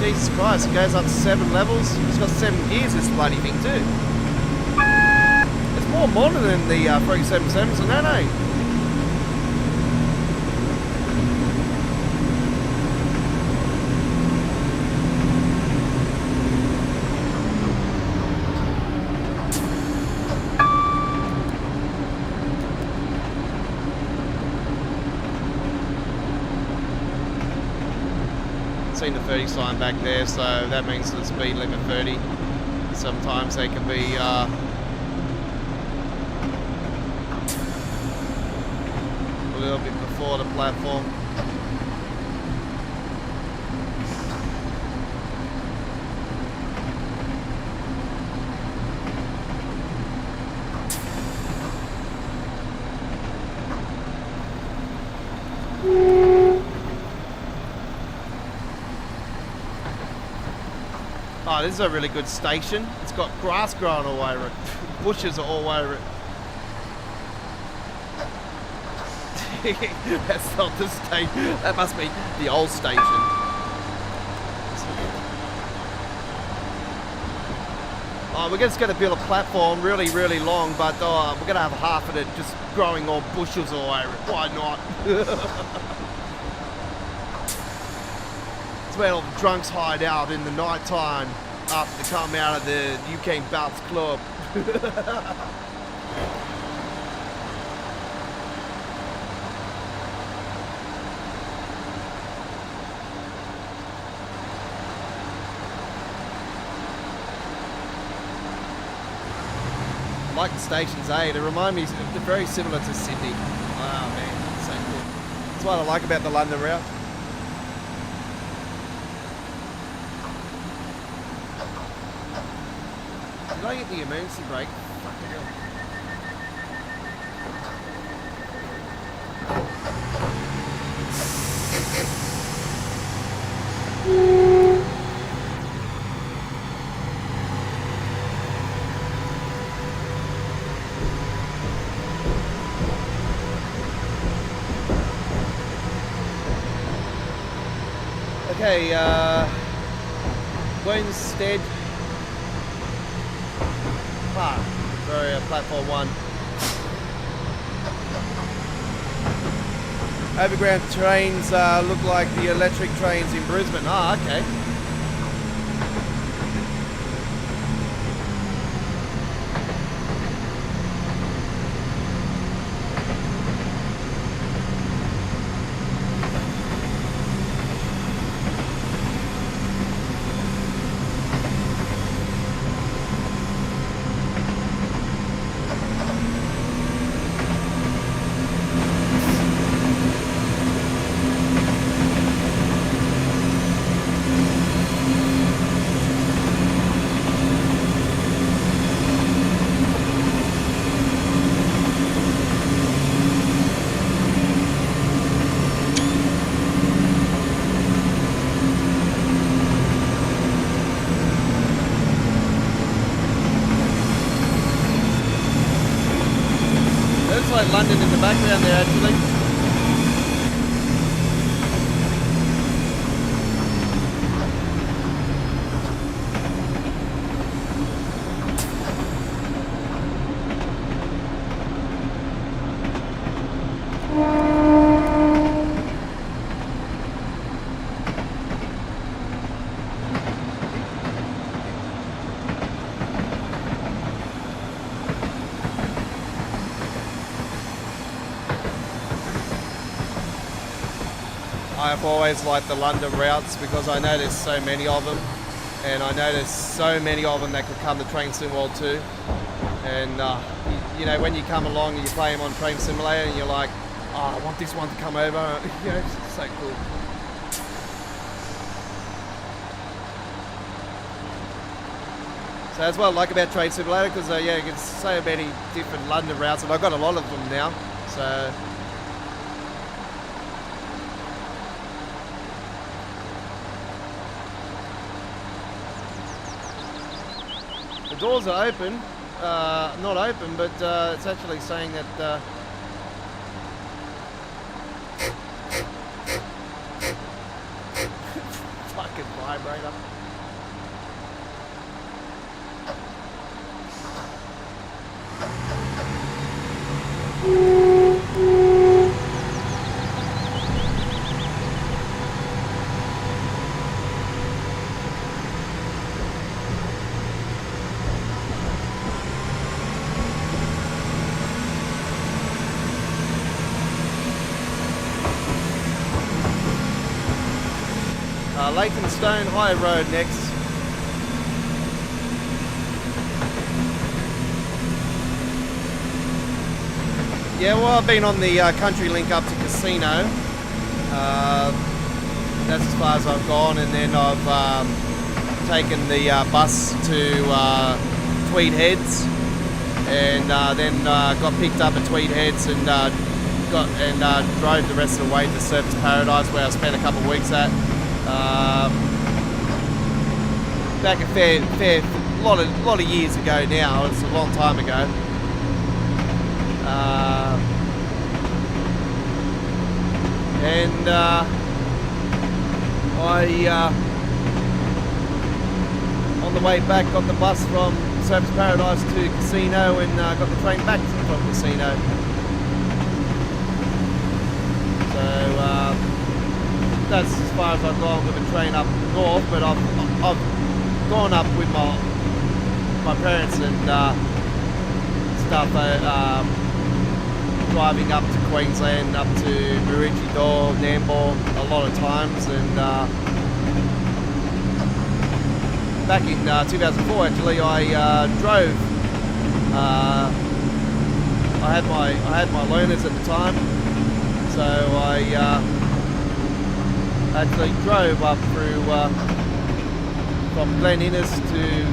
Jesus Christ, it goes up 7 levels. It's got 7 gears, this bloody thing too. It's more modern than the 377s and that, eh? Seen the 30 sign back there, so that means the speed limit 30. Sometimes they can be a little bit before the platform. Oh, this is a really good station. It's got grass growing all over it. Bushes are all over it. That's not the station. That must be the old station. Oh, we're just going to build a platform really, really long, but we're going to have half of it just growing all bushes all over it. Why not? It's where all the drunks hide out in the night time after they come out of the UK Bounce Club. I like the stations, eh? They remind me, they're very similar to Sydney. Oh man, so cool. That's what I like about the London route. Did I get the emergency brake? Fucking hell. Okay, Queenstead Park for platform 1. Overground trains look like the electric trains in Brisbane. Ah, okay. Like London in the background there actually. I've always liked the London routes because I know there's so many of them, and I know there's so many of them that could come to Train Sim World 2. And you know, when you come along and you play them on Train Simulator and you're like, oh, I want this one to come over, you know, it's so cool. So that's what I like about Train Simulator, because yeah, you get so many different London routes, and I've got a lot of them now. So the doors are open, not open, but it's actually saying that fucking vibrator. Leytonstone High Road next. Yeah, well, I've been on the country link up to Casino. That's as far as I've gone, and then I've taken the bus to Tweed Heads, and then got picked up at Tweed Heads and drove the rest of the way to Surfers Paradise, where I spent a couple of weeks at. Back a lot of years ago now. It's a long time ago. And I on the way back got the bus from Surfers Paradise to Casino, and got the train back from Casino. So that's as far as I've gone with the train up north, but I've gone up with my parents and stuff, driving up to Queensland, up to Maroochydore, Nambour a lot of times, and back in 2004 actually I drove. I had my learners at the time, so I actually drove up through from Glen Innes to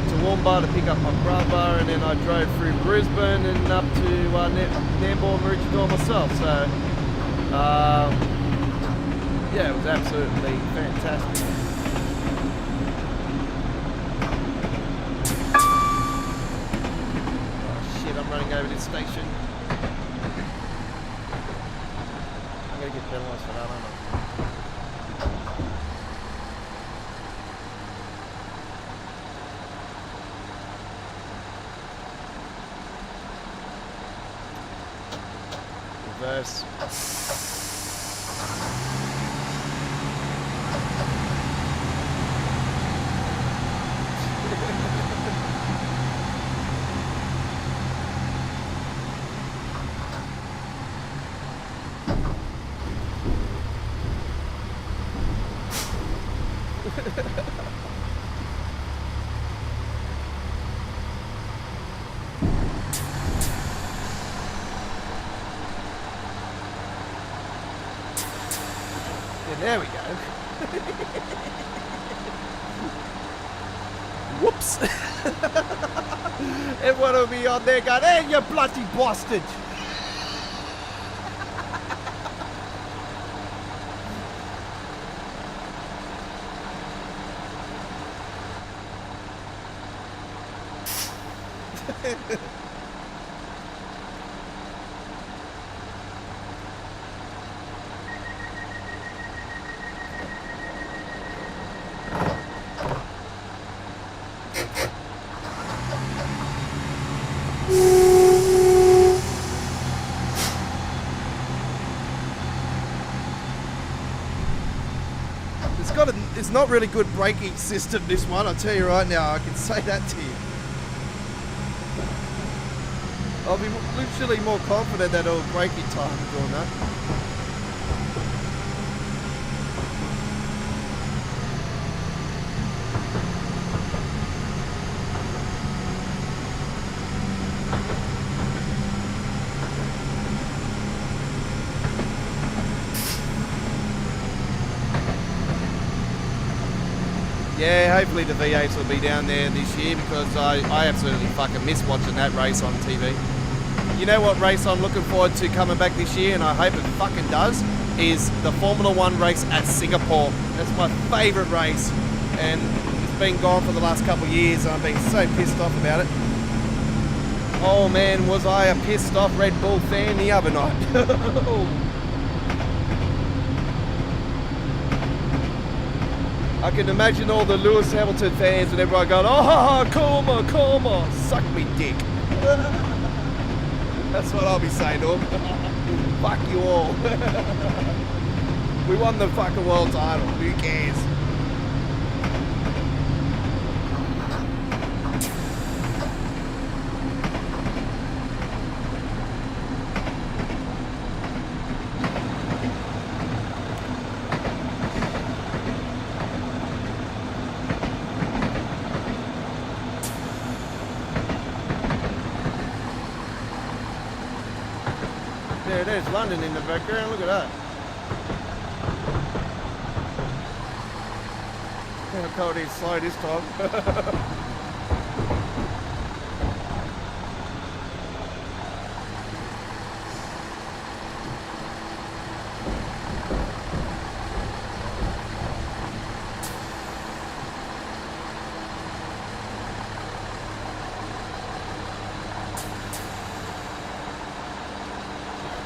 Toowoomba to pick up my brother, and then I drove through Brisbane and up to Nambour and Maroochydore myself. So yeah, it was absolutely fantastic. Oh shit, I'm running over this station. I'm gonna get penalised for that, aren't I? reverse. There we go. Whoops. Everyone will be on there going, hey, you bloody bastard. It's not really good braking system, this one, I'll tell you right now, I can say that to you. I'll be literally more confident that it'll brake in time doing that. Yeah, hopefully the V8s will be down there this year because I absolutely fucking miss watching that race on TV. You know what race I'm looking forward to coming back this year, and I hope it fucking does, is the Formula 1 race at Singapore. That's my favourite race, and it's been gone for the last couple of years, and I've been so pissed off about it. Oh man, was I a pissed off Red Bull fan the other night. I can imagine all the Lewis Hamilton fans and everyone going, oh, Coma, suck me dick. That's what I'll be saying to them. Fuck you all. We won the fucking world title, who cares? There's London in the background, look at that. How cold it's slow this time.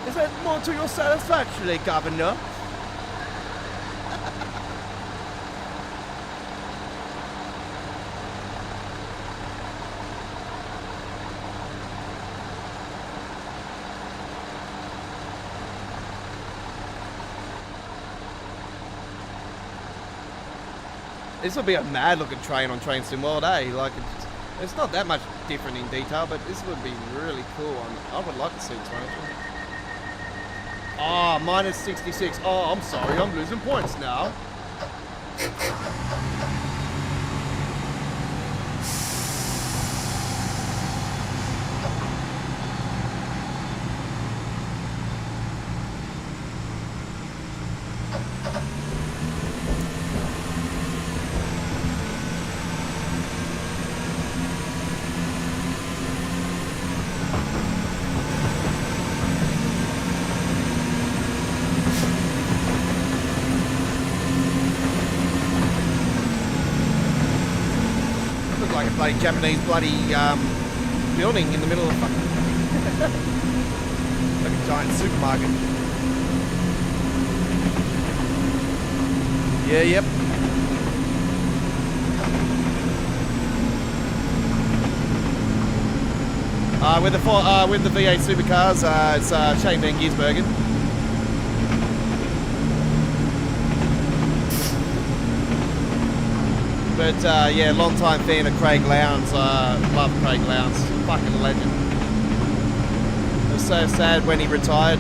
Is that more to your satisfaction, Governor? This will be a mad looking train on Train Sim World, eh? Like, it's not that much different in detail, but this would be really cool. I would like to see this one actually. Oh, minus 66. Oh, I'm sorry, I'm losing points now. Japanese bloody building in the middle of fucking like a giant supermarket. Yeah, yep. With the V8 supercars, it's Shane Van Gisbergen. But yeah, long time fan of Craig Lowndes. Love Craig Lowndes, fucking legend. It was so sad when he retired.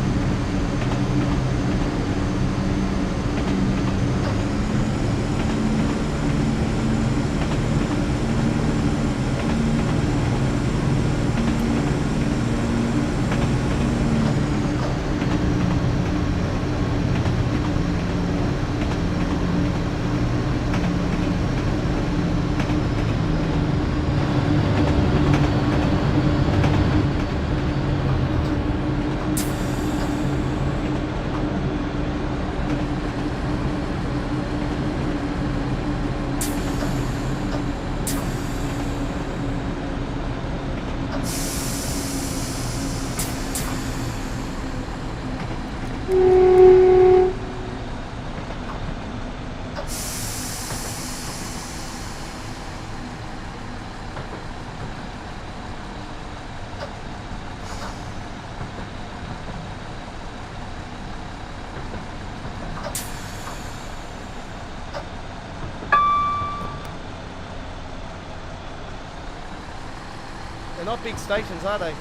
They're not big stations, are they?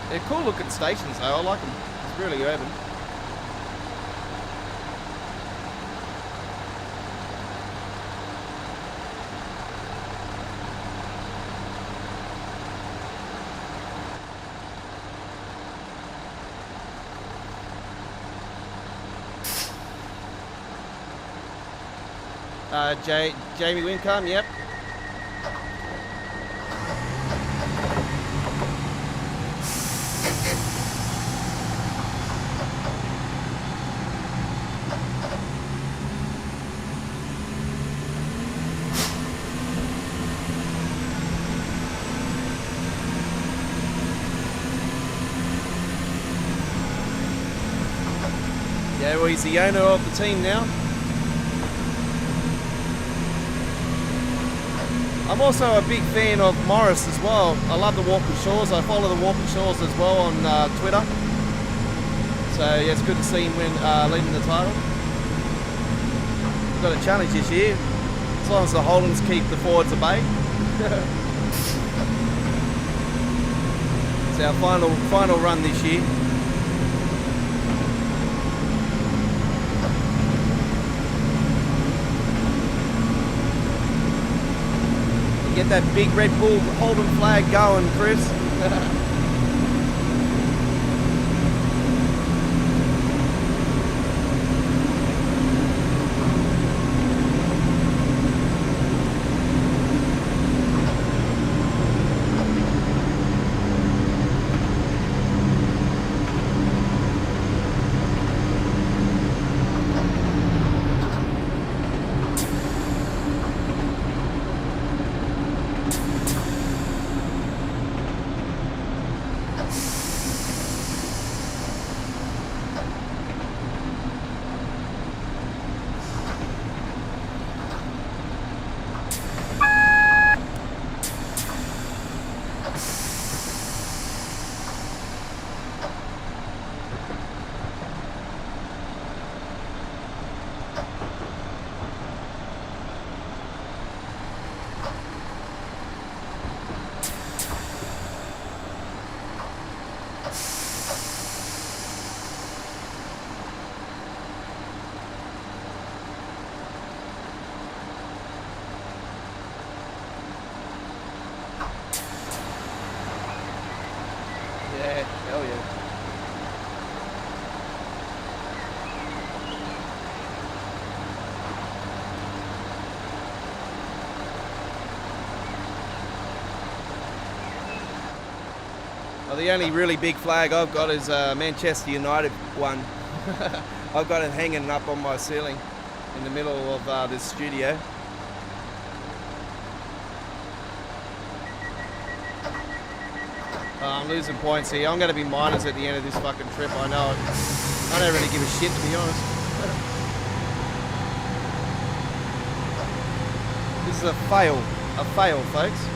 They're cool looking stations though, I like them. It's really urban. Jamie Wincombe, yep. Yeah, well, he's the owner of the team now. I'm also a big fan of Morris as well. I love the Walking Shores. I follow the Walking Shores as well on Twitter. So yeah, it's good to see him win, leading the title. We've got a challenge this year, as long as the Holdens keep the Fords at bay. It's our final run this year. Get that big Red Bull Holden flag going, Chris. Hell yeah. Well, the only really big flag I've got is Manchester United one. I've got it hanging up on my ceiling in the middle of this studio. I'm losing points here. I'm going to be minus at the end of this fucking trip. I know it. I don't really give a shit, to be honest. This is a fail. A fail, folks.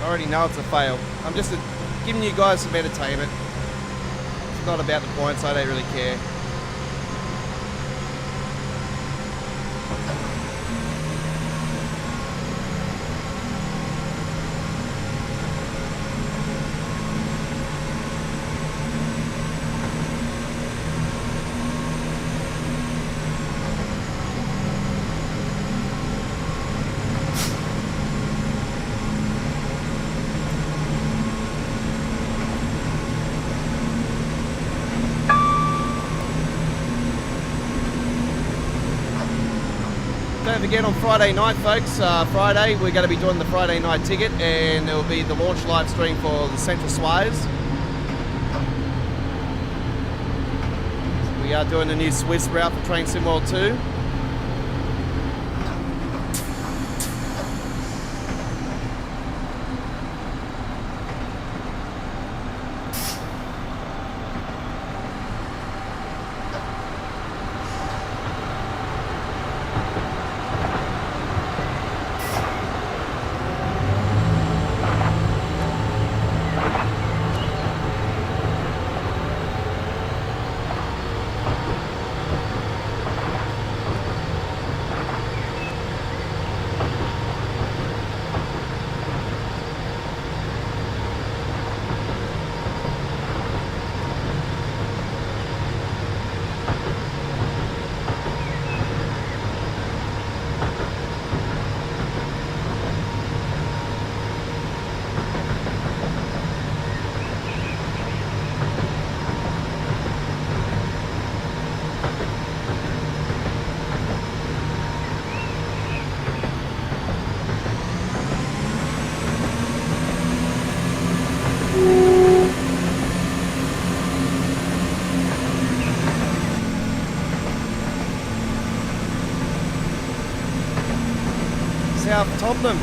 I already know it's a fail. I'm just giving you guys some entertainment. It's not about the points. I don't really care. Don't forget on Friday night, folks, Friday we're going to be doing the Friday night ticket, and it will be the launch live stream for the Central Swires. We are doing the new Swiss route for Train Sim World 2. South Tottenham.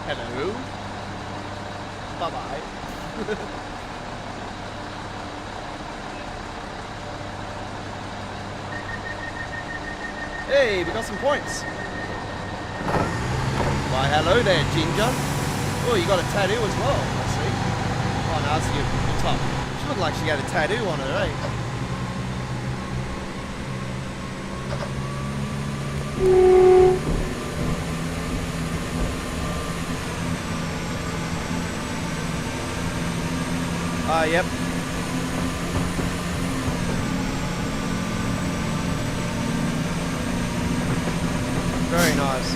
Hello. Bye-bye. Hey, we got some points. Why, hello there, Ginger. Oh, you got a tattoo as well, I see. Oh, no, that's your top. She looked like she had a tattoo on her, eh? Yep. Very nice.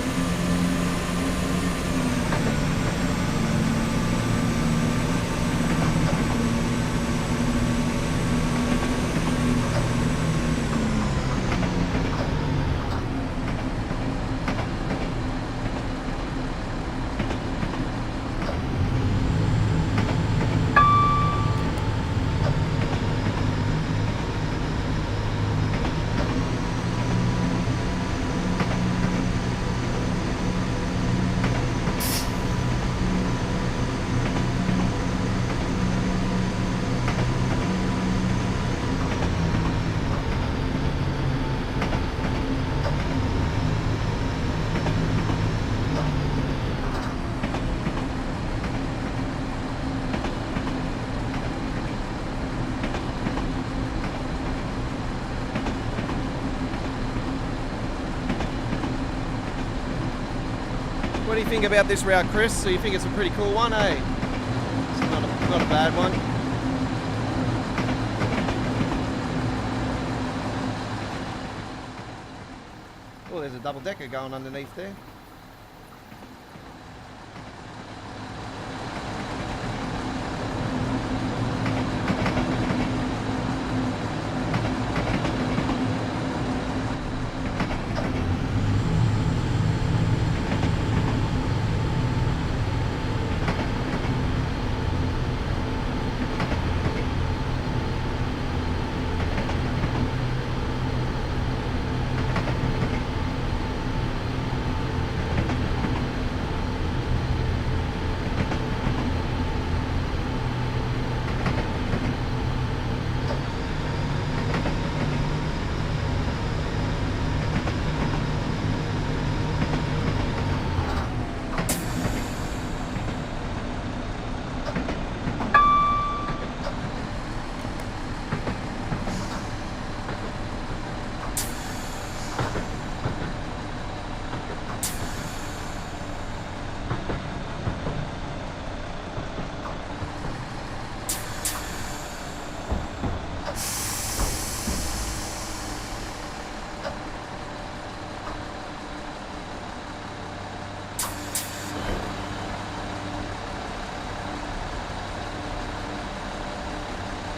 What do you think about this route, Chris? So you think it's a pretty cool one, eh? It's not a bad one. Oh, there's a double decker going underneath there.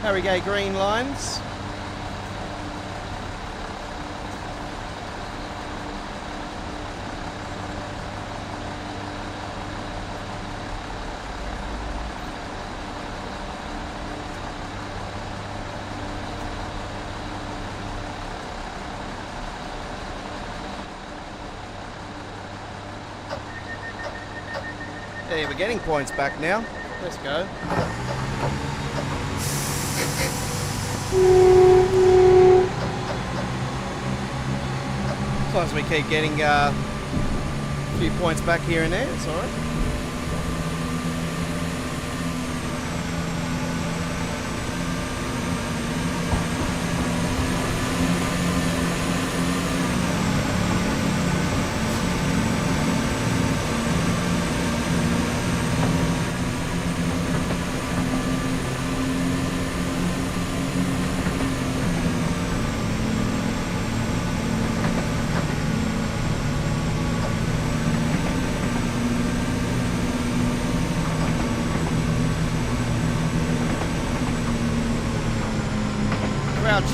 Harrogate green lines. Hey, we're getting points back now. Let's go. As long as we keep getting a few points back here and there, it's alright.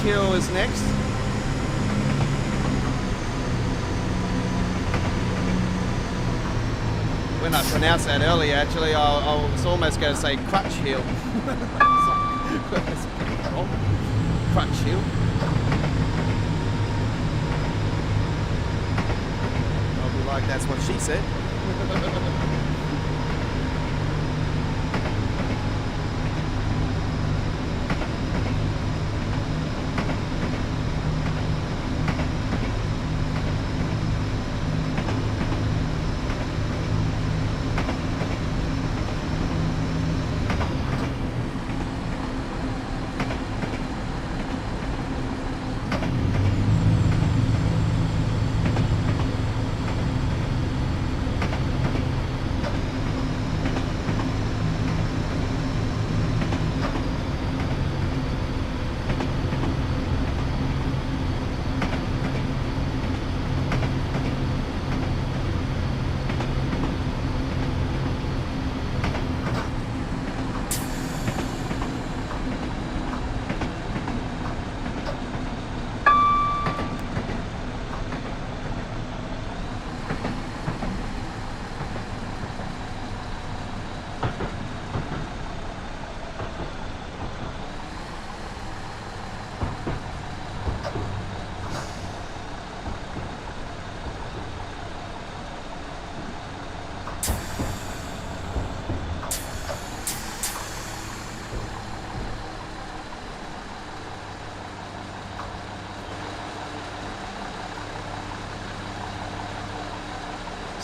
Hill is next. When I pronounced that earlier, actually, I was almost going to say Crutch Hill. Crutch Hill. I'll be like, that's what she said.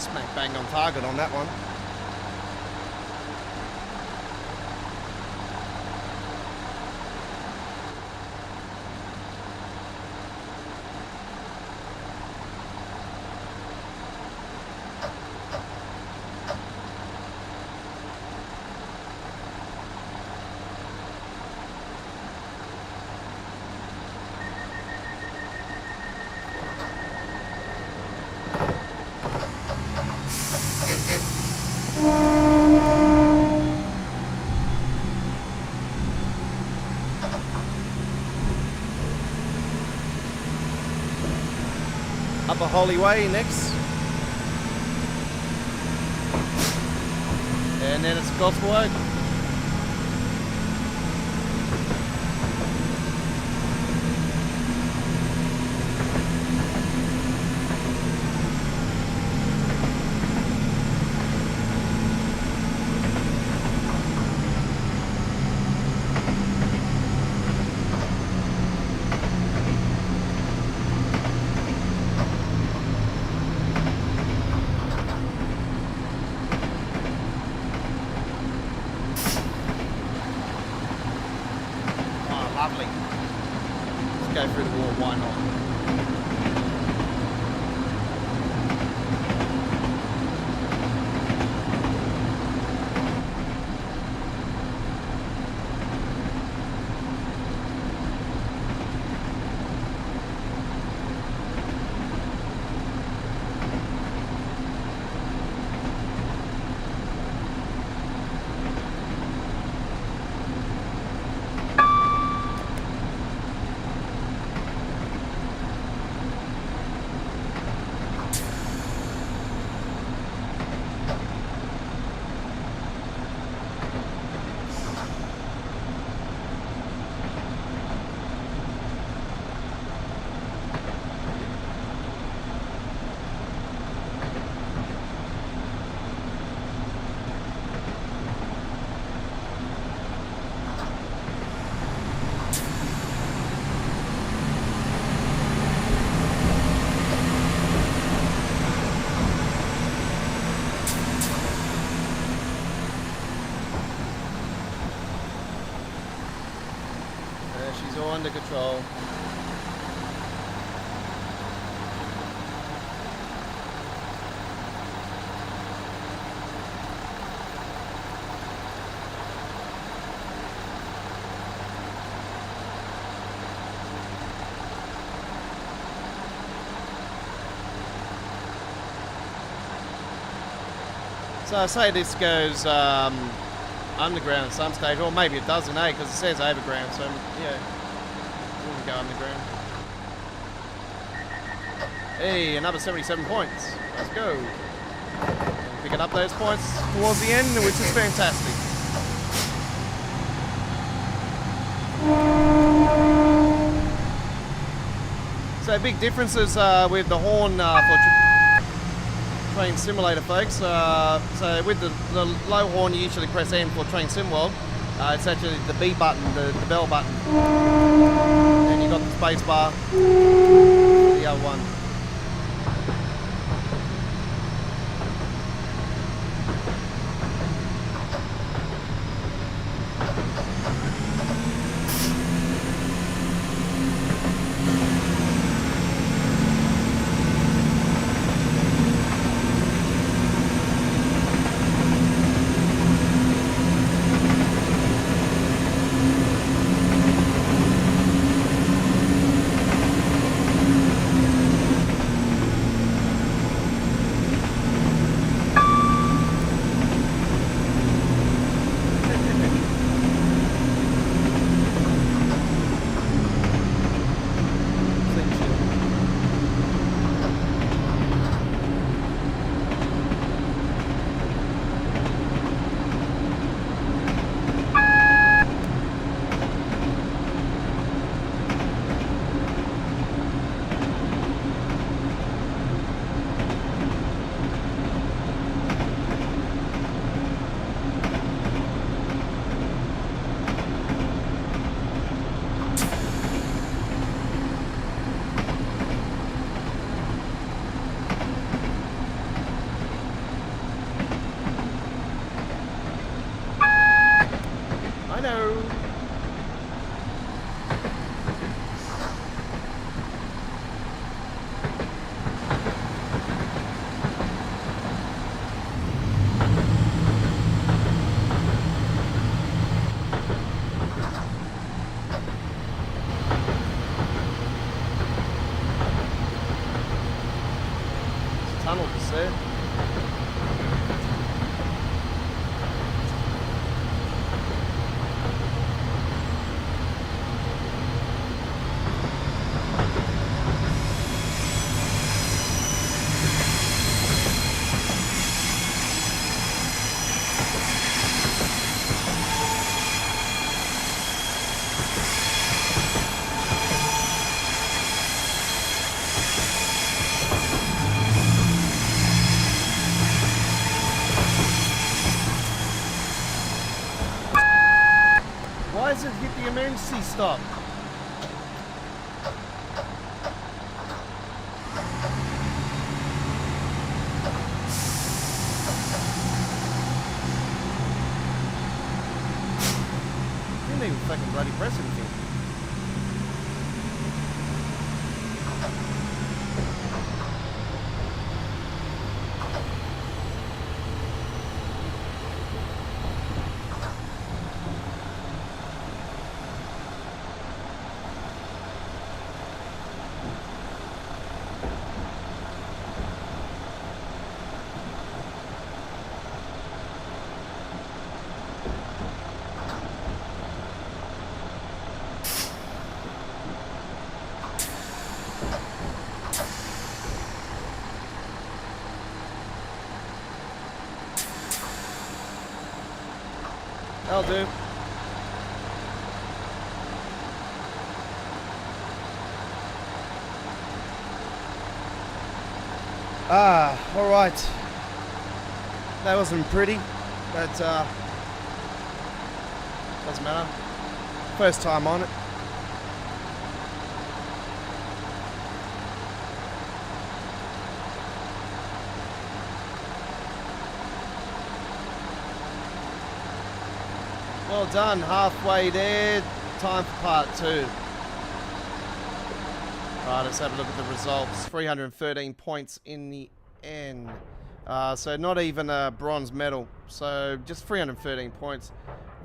Smack bang on target on that one. Upper Holy Way next. And then it's Gospel Oak. Lovely. Let's go through the wall, why not? She's all under control. So I say this goes underground at some stage, or maybe it doesn't, because it says overground, so yeah, we can go underground. Hey, another 77 points. Let's go. Picking up those points towards the end, which is fantastic. So big differences with the horn for Train Simulator, folks. So with the low horn, you usually press N for Train Sim World. It's actually the B button, the bell button. And you got the space bar for the other one. Tunnel just there. he stop? Didn't even fucking bloody press anything. That'll do. All right. That wasn't pretty, but doesn't matter. First time on it. Well done, halfway there. Time for part 2. Alright, let's have a look at the results. 313 points in the end. So not even a bronze medal. So just 313 points.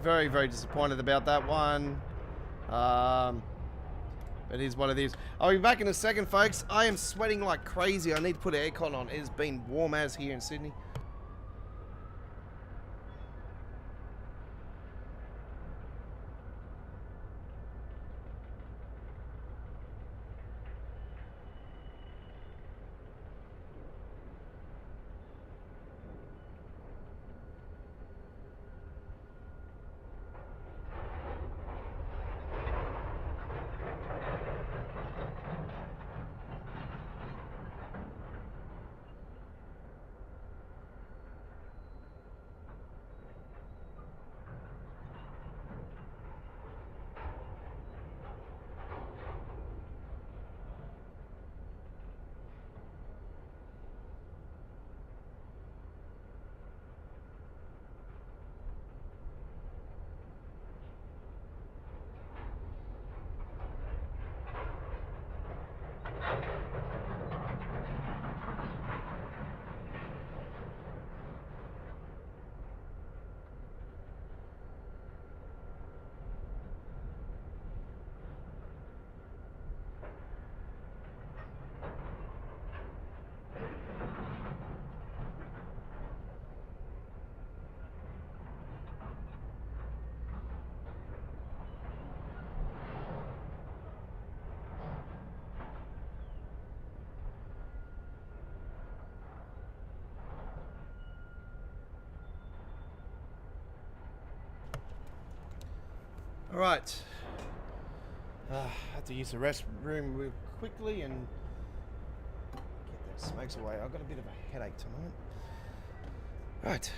Very, very disappointed about that one. It is what it is. I'll be back in a second, folks. I am sweating like crazy. I need to put aircon on. It has been warm as here in Sydney. All right. I have to use the restroom real quickly and get those smokes away. I've got a bit of a headache tonight. Right.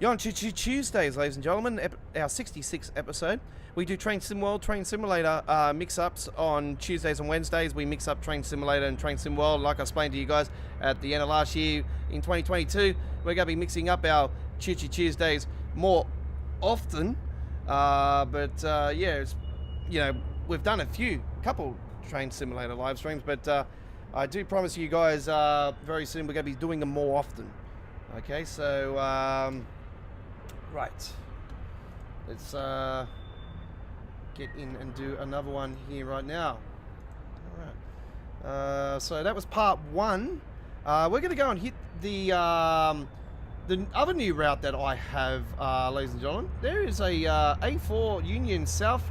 You're on Choo Choo Tuesdays, ladies and gentlemen. Our 66th episode. We do Train Sim World, Train Simulator mix-ups on Tuesdays and Wednesdays. We mix up Train Simulator and Train Sim World. Like I explained to you guys at the end of last year, in 2022, we're going to be mixing up our Choo Choo Tuesdays more often. Yeah, it's, you know, we've done a couple Train Simulator live streams, but I do promise you guys very soon we're going to be doing them more often. Okay, so right, let's get in and do another one here right now. All right, so that was part 1. We're going to go and hit the other new route that I have, ladies and gentlemen. There is a A4 Union South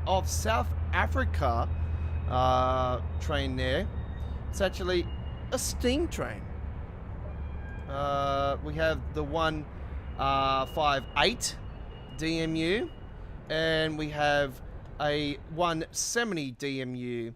Africa train there. It's actually a steam train. We have the 158 DMU, and we have a 170 DMU.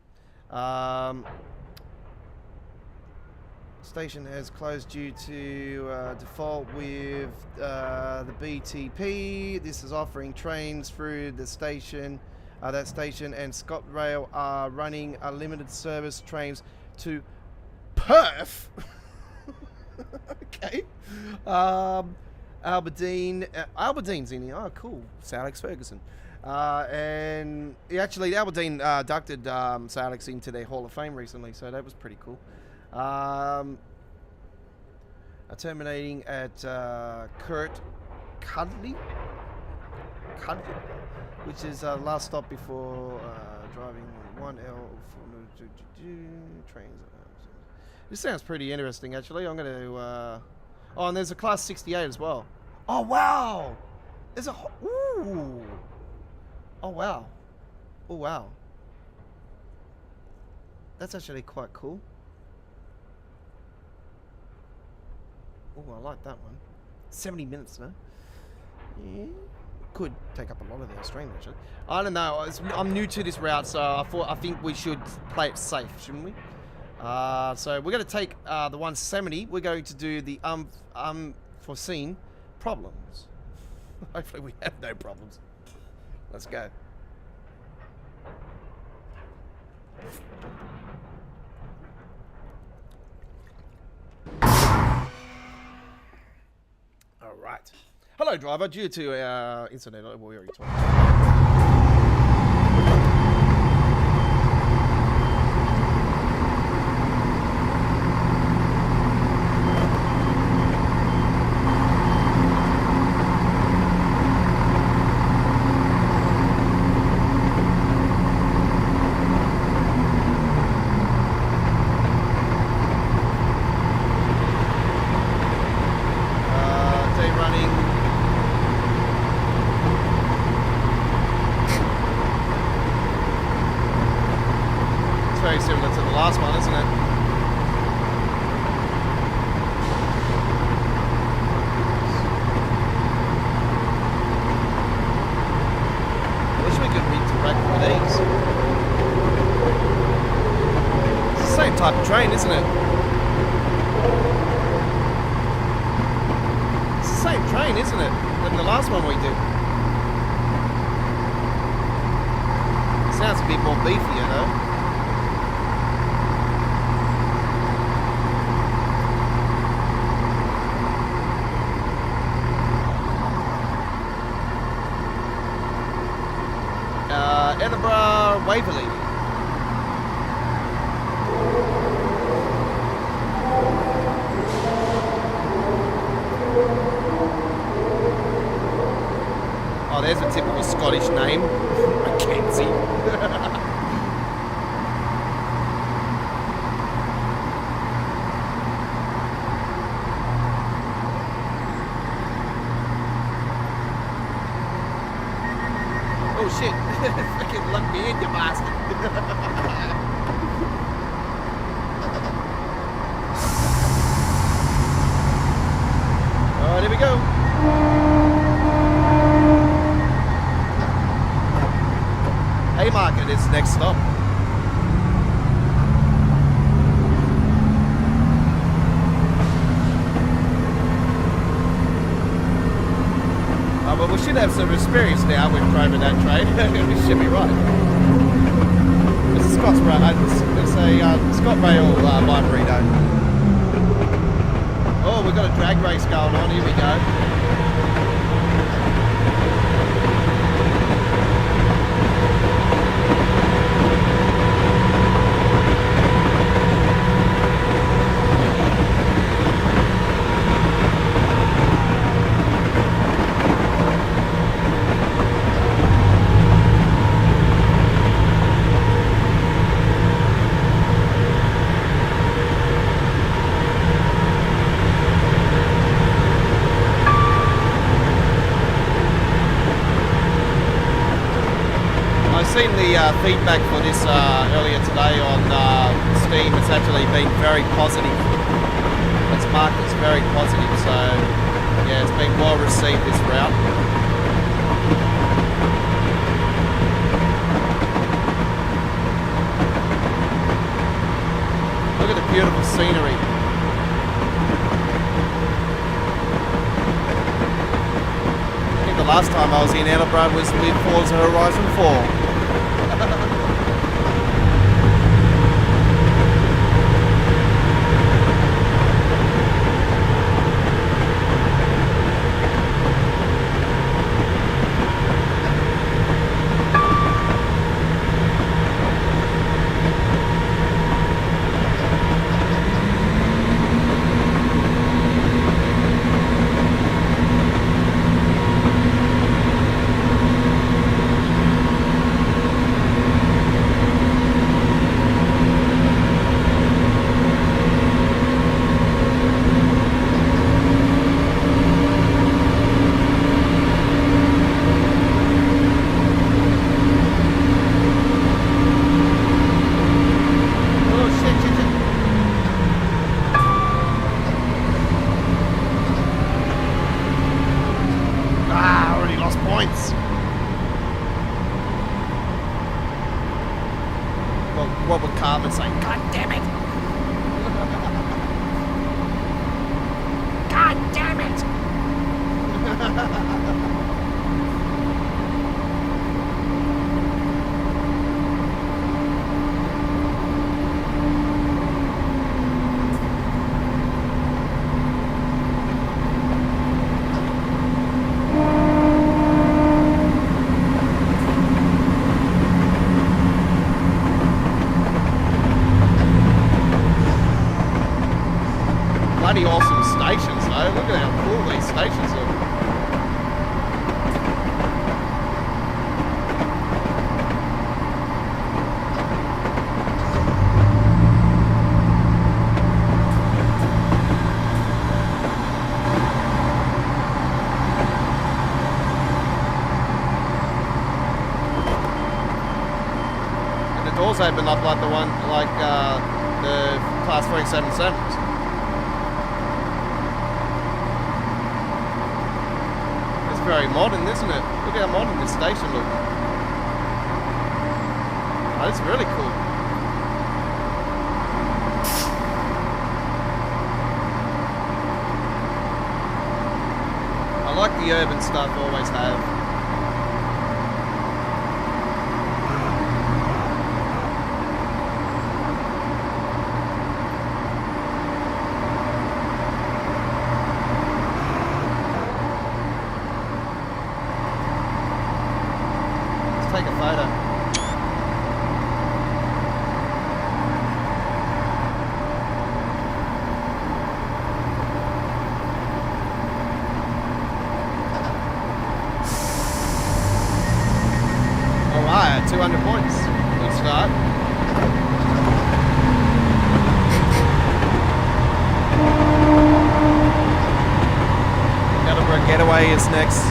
Station has closed due to default with the BTP. This is offering trains through the station That station and ScotRail are running a limited service trains to Perth. Okay. Aberdeen's in here. Oh, cool. Sir Alex Ferguson. And actually, Aberdeen inducted Sir Alex into their Hall of Fame recently, so that was pretty cool. Terminating at Kurt Cudley, which is last stop before driving 1L for trains. This sounds pretty interesting, actually. I'm going to... oh, and there's a Class 68 as well. Oh, wow! There's a... Ooh! Oh, wow. Oh, wow. That's actually quite cool. Oh, I like that one. 70 minutes, no? Yeah. Could take up a lot of their stream, actually. I don't know. I'm new to this route, so I think we should play it safe, shouldn't we? So we're going to take the 170. We're going to do the unforeseen problems. Hopefully we have no problems. Let's go. All right. Hello, driver. Due to internet, we already talked. Train, isn't it? It's the same train, isn't it? Than the last one we did. It sounds a bit more beefier, though. Edinburgh, Waverley. Oh, there's a typical Scottish name. Mackenzie. Oh shit. Fucking look me in, you bastard. Alright, here we go. Haymarket is next stop. But we should have some experience now with driving that train. We should be right. It's a ScotRail. It's a ScotRail library though. Oh, we've got a drag race going on. Here we go. Seen the feedback for this earlier today on Steam. It's actually been very positive. It's marked as very positive, so yeah, it's been well received, this route. Look at the beautiful scenery. I think the last time I was in Edinburgh was with Forza Horizon 4. What would Carmen say? God damn it! God damn it! Bloody awesome stations though. Look at how cool these stations look. And the doors open up like the one, like the Class 377s. Very modern, isn't it? Look how modern this station looks. Oh, it's really cool. I like the urban stuff, always have. Take a photo. Alright, 200 points. Good start. Edinburgh Getaway is next.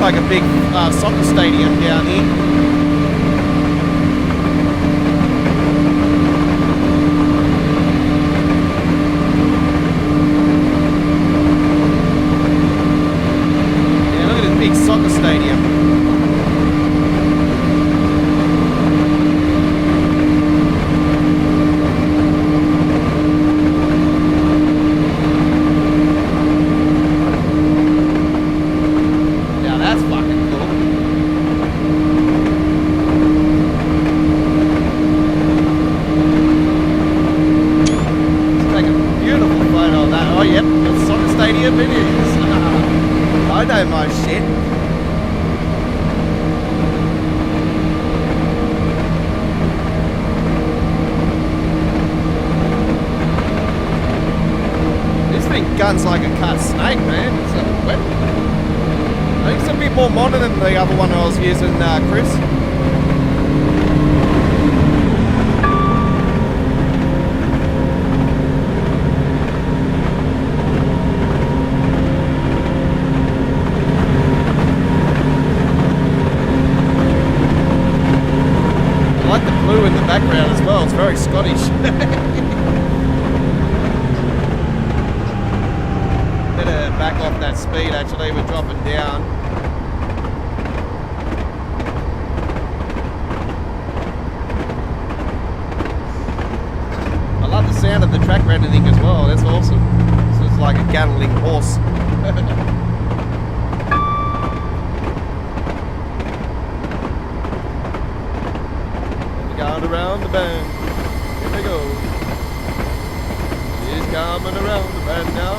Like a big soccer stadium down here. Yeah, look at this big soccer stadium. It is. I know my shit. shooting guns like a cut snake, man. It's a weapon. I think it's a bit more modern than the other one I was using, Chris. I like the blue in the background as well. It's very Scottish. Better back off that speed, actually. We're dropping down. I love the sound of the track rendering as well. That's awesome. This is like a Gatling horse. Going around the bend. Here we go. He's coming around the bend now.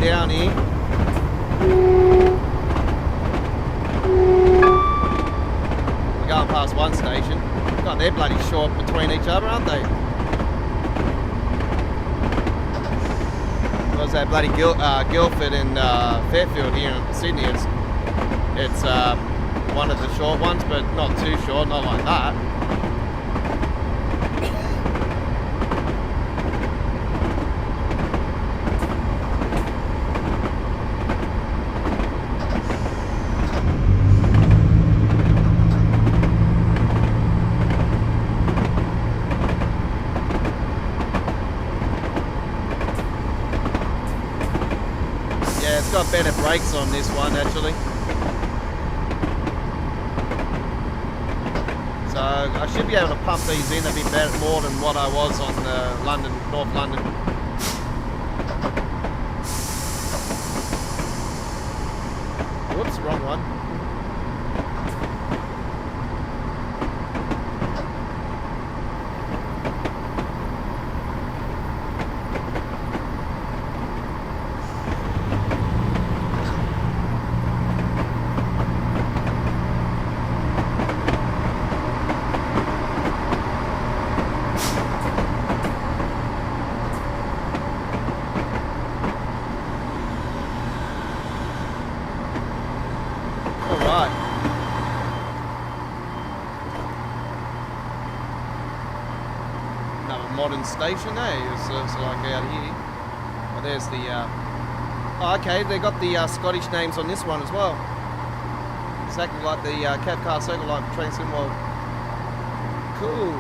Down here. We're going past one station. God, they're bloody short between each other, aren't they? What's that bloody Guildford and Fairfield here in Sydney? It's one of the short ones, but not too short, not like that. Got better brakes on this one actually, so I should be able to pump these in a bit better, more than what I was on London, North London. Whoops, wrong one. Modern station, so it's like out here. Oh, there's the oh, okay, they got the Scottish names on this one as well, exactly like the Cathcart Circle Line train symbol. Cool.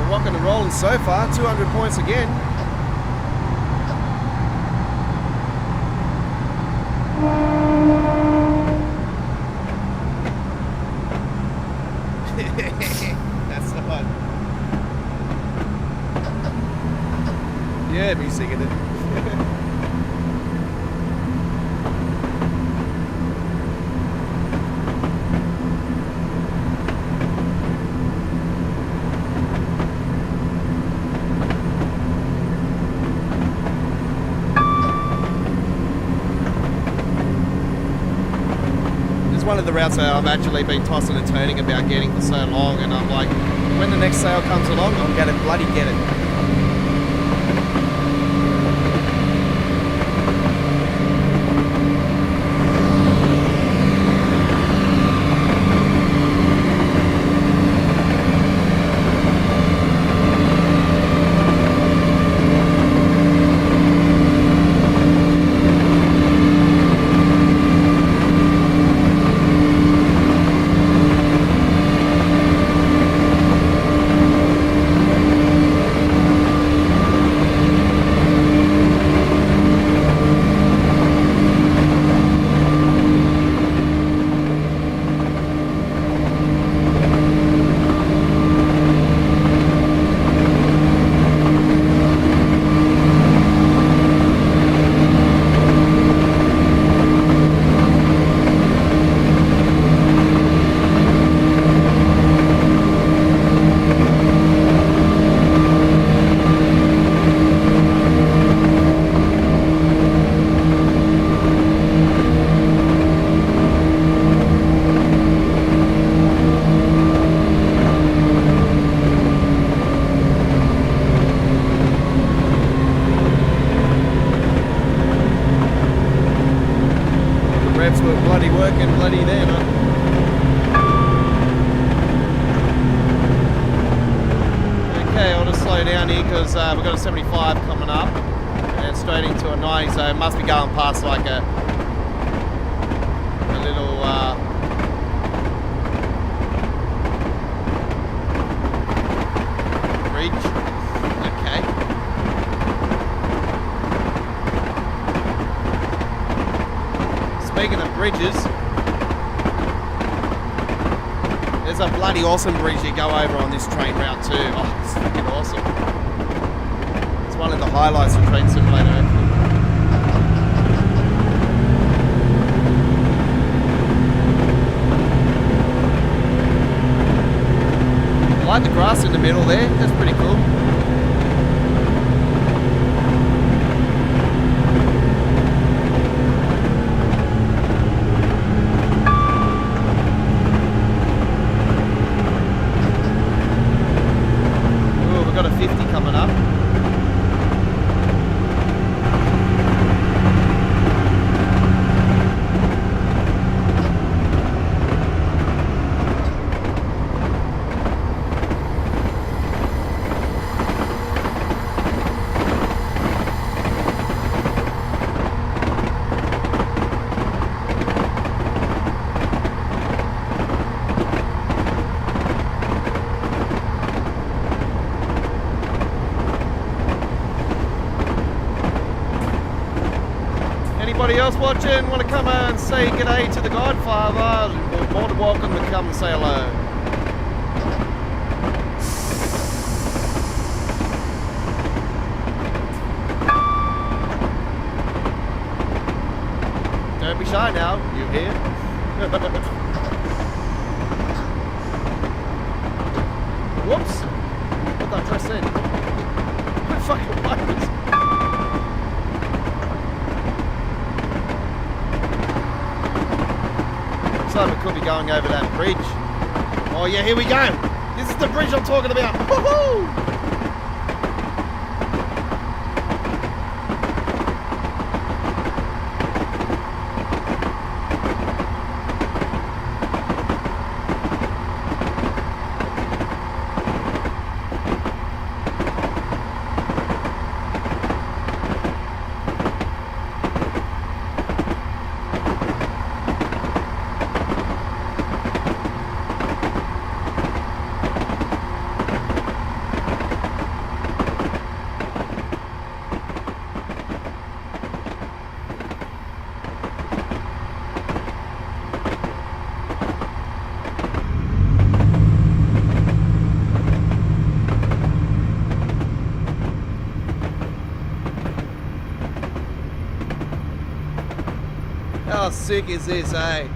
Rocking and rolling so far, 200 points again. That's the one. Yeah, me singing it. One of the routes that I've actually been tossing and turning about getting for so long, and I'm like, when the next sale comes along, I'm gonna bloody get it. working bloody there, man. Okay, I'll just slow down here because we've got a 75 coming up and straight into a 90, so it must be going past like a little bridge. Okay. Speaking of bridges, there's a bloody awesome bridge you go over on this train route too. Oh, it's freaking awesome. It's one of the highlights of Train Simulator, actually. I like the grass in the middle there. That's pretty cool. Got a 50 coming up. Anybody else watching want to come and say g'day to the Godfather? You're more than welcome to come and say hello. Don't be shy now, you hear? Whoops! What did I press in? What fucking buttons? Looks like we could be going over that bridge. Oh yeah, here we go. This is the bridge I'm talking about. Woohoo! How sick is this, eh?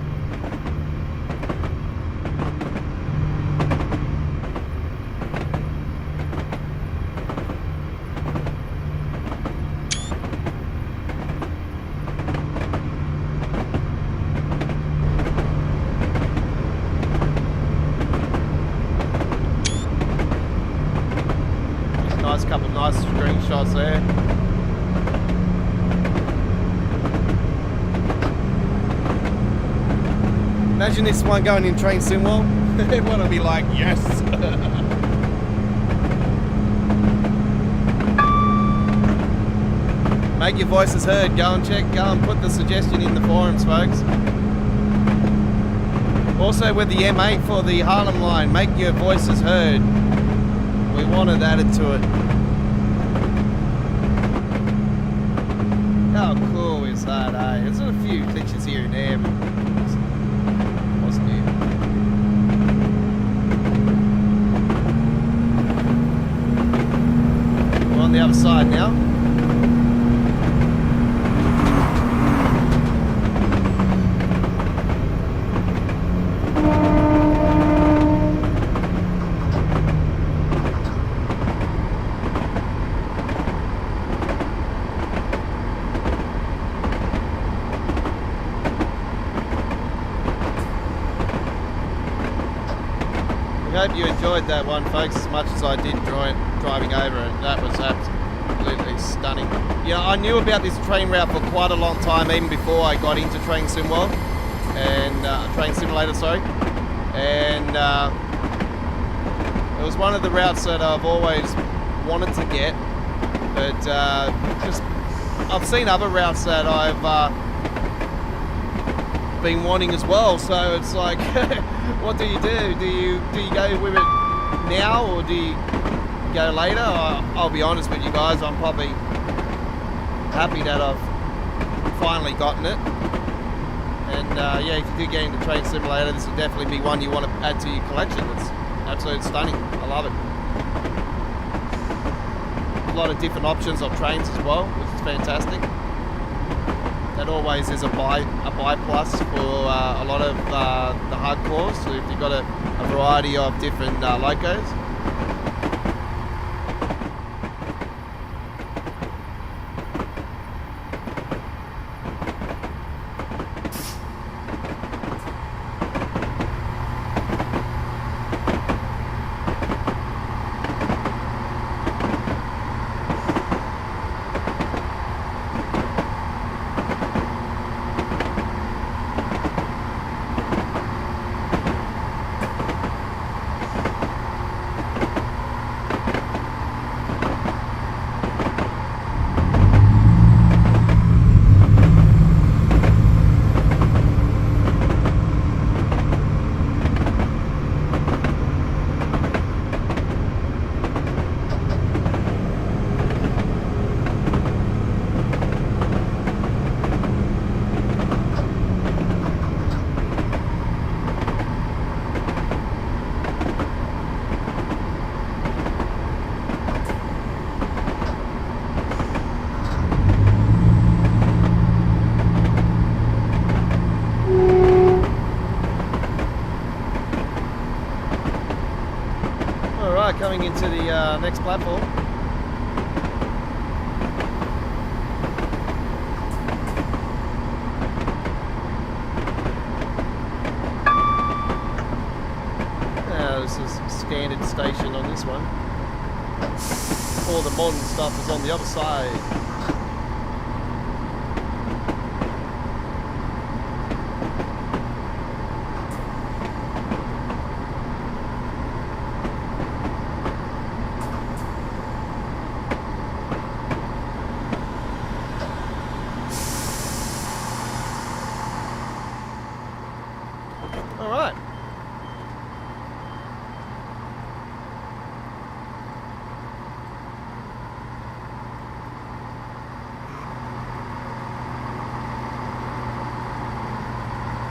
Nice couple of nice screenshots there. Imagine this one going in Train Sim World. Everyone will be like, yes. Make your voices heard. Go and put the suggestion in the forums, folks. Also with the M8 for the Harlem line, make your voices heard. We want it added to it. How cool is that, eh? There's a few glitches here and there, but what's new? We're on the other side now. I hope you enjoyed that one, folks, as much as I did driving over it. That was absolutely stunning. Yeah, I knew about this train route for quite a long time, even before I got into Train Sim World. and train simulator, sorry. And it was one of the routes that I've always wanted to get, but just I've seen other routes that I've been wanting as well. So it's like, what do you do? Do you go with it now, or do you go later? I'll be honest with you guys, I'm probably happy that I've finally gotten it. And yeah, if you do get into Train Simulator, this will definitely be one you want to add to your collection. It's absolutely stunning. I love it. A lot of different options of trains as well, which is fantastic. That always is a buy plus for a lot of the hardcores. So if you've got a variety of different locos. Coming into the next platform. This is a standard station on this one. All the modern stuff is on the other side.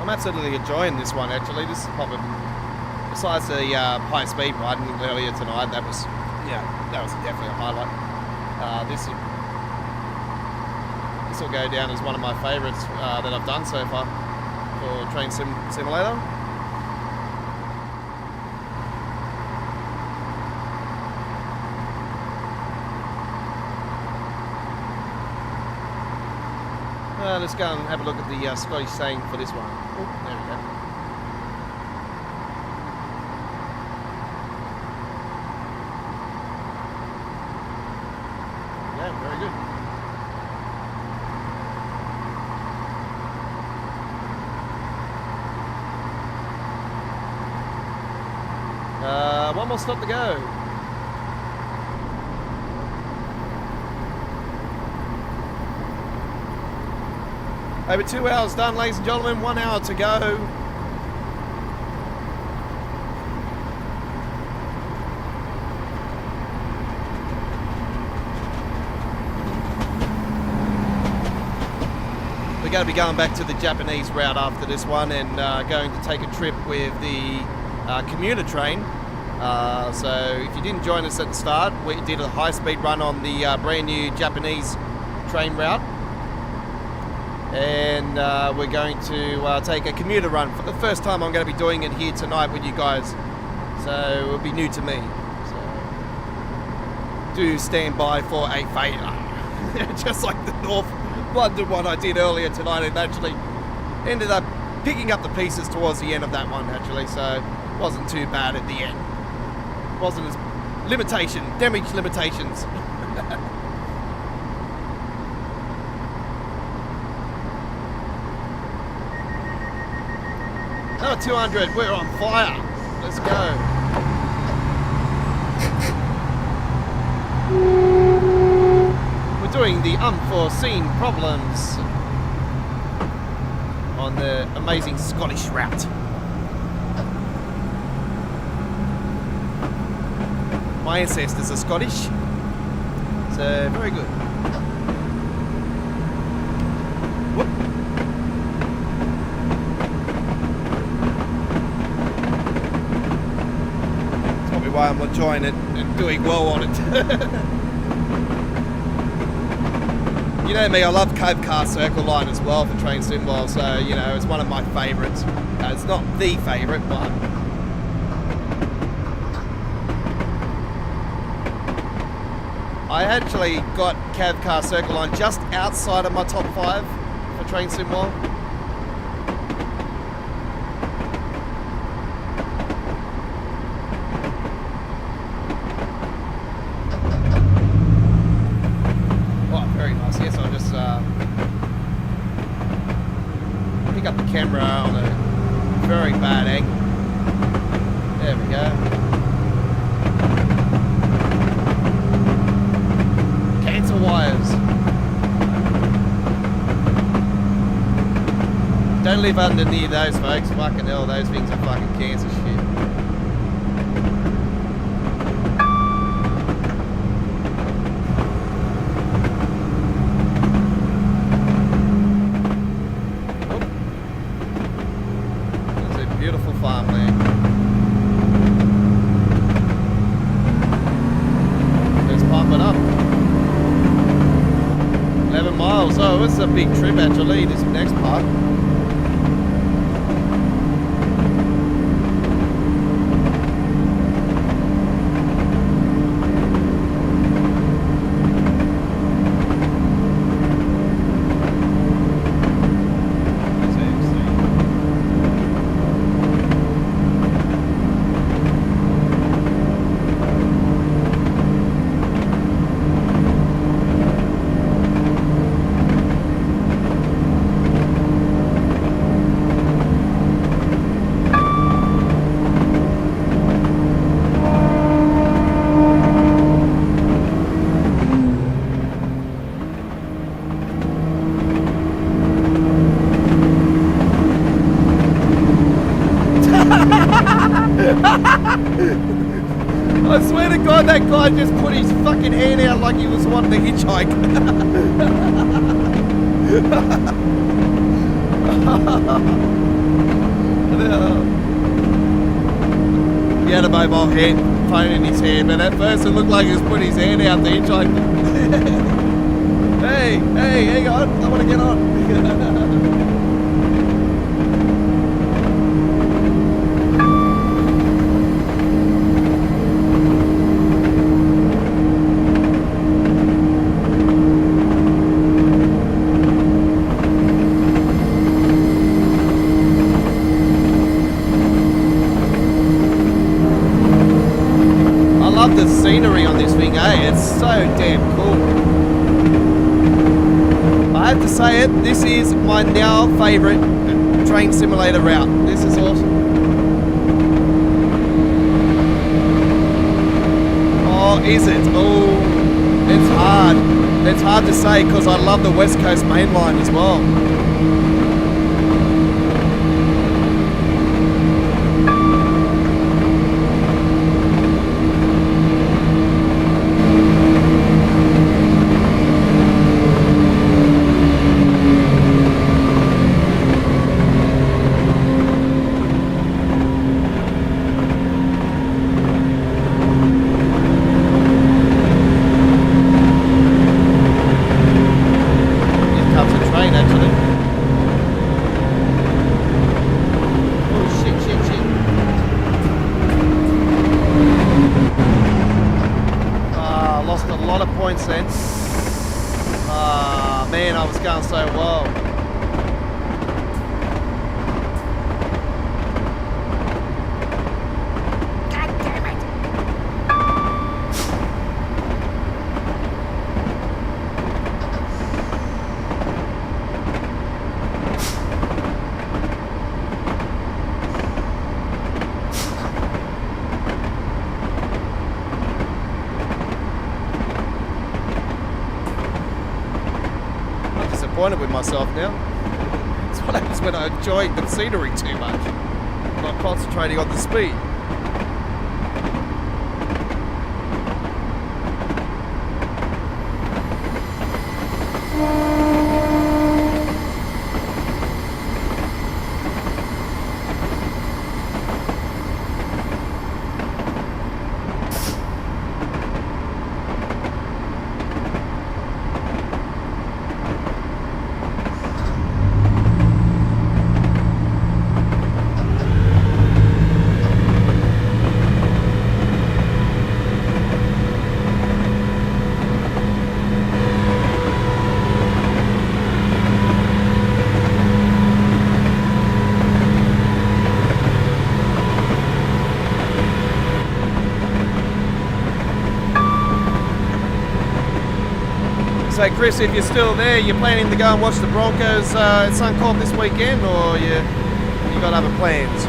I'm absolutely enjoying this one actually. This is probably, besides the high speed riding earlier tonight, that was definitely a highlight. This will go down as one of my favourites that I've done so far for Train Simulator. Let's go and have a look at the Scottish saying for this one. Oh, there we go. Yeah, very good. One more stop to go. Over 2 hours done, ladies and gentlemen, 1 hour to go. We're going to be going back to the Japanese route after this one and going to take a trip with the commuter train. So if you didn't join us at the start, we did a high-speed run on the brand new Japanese train route. And we're going to take a commuter run for the first time. I'm going to be doing it here tonight with you guys, so it'll be new to me. So do stand by for a failure. Just like the North London one I did earlier tonight. It actually ended up picking up the pieces towards the end of that one actually, so it wasn't too bad at the end. It wasn't as damage limitations. Another 200. We're on fire. Let's go. We're doing the unforeseen problems on the amazing Scottish route. My ancestors are Scottish, so very good. Whoop. That's probably why I'm enjoying it and doing well on it. You know me, I love Cove Car Circle Line as well for Train Sim World, so you know it's one of my favourites. It's not the favourite, but I actually got Cab Car Circle Line just outside of my top 5 for Train Sim World. Oh, very nice. Yes, I'll just pick up the camera on a very bad angle. There we go. Wires. Don't live underneath those, folks. Fucking hell, those things are fucking cancer shit. Oh. That's a beautiful farmland. Let's pump it up. 11 miles. Oh, it's a big trip actually, this next part. I swear to God, that guy just put his fucking hand out like he was wanting to hitchhike. He had a mobile phone in his hand, but at first it looked like he was putting his hand out to hitchhike. Hey, hang on, I want to get on. The scenery on this thing, it's so damn cool. I have to say it, this is my now favourite train simulator route. This is awesome. Oh, is it? Oh, it's hard. It's hard to say because I love the West Coast Main Line as well. Man, I was going so well. God damn it. disappointed with myself now. That's what happens when I enjoy the scenery too much. I'm not concentrating on the speed. So Chris, if you're still there, you're planning to go and watch the Broncos at Suncorp this weekend, or you got other plans?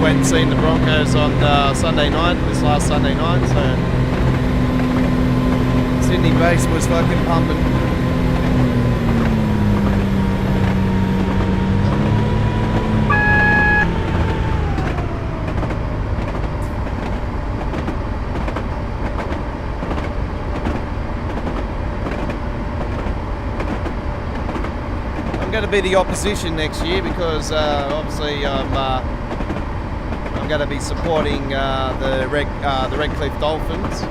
Went and seen the Broncos on Sunday night, this last Sunday night, so Sydney base was fucking pumping. I'm going to be the opposition next year because obviously I'm going to be supporting the Redcliffe Dolphins. So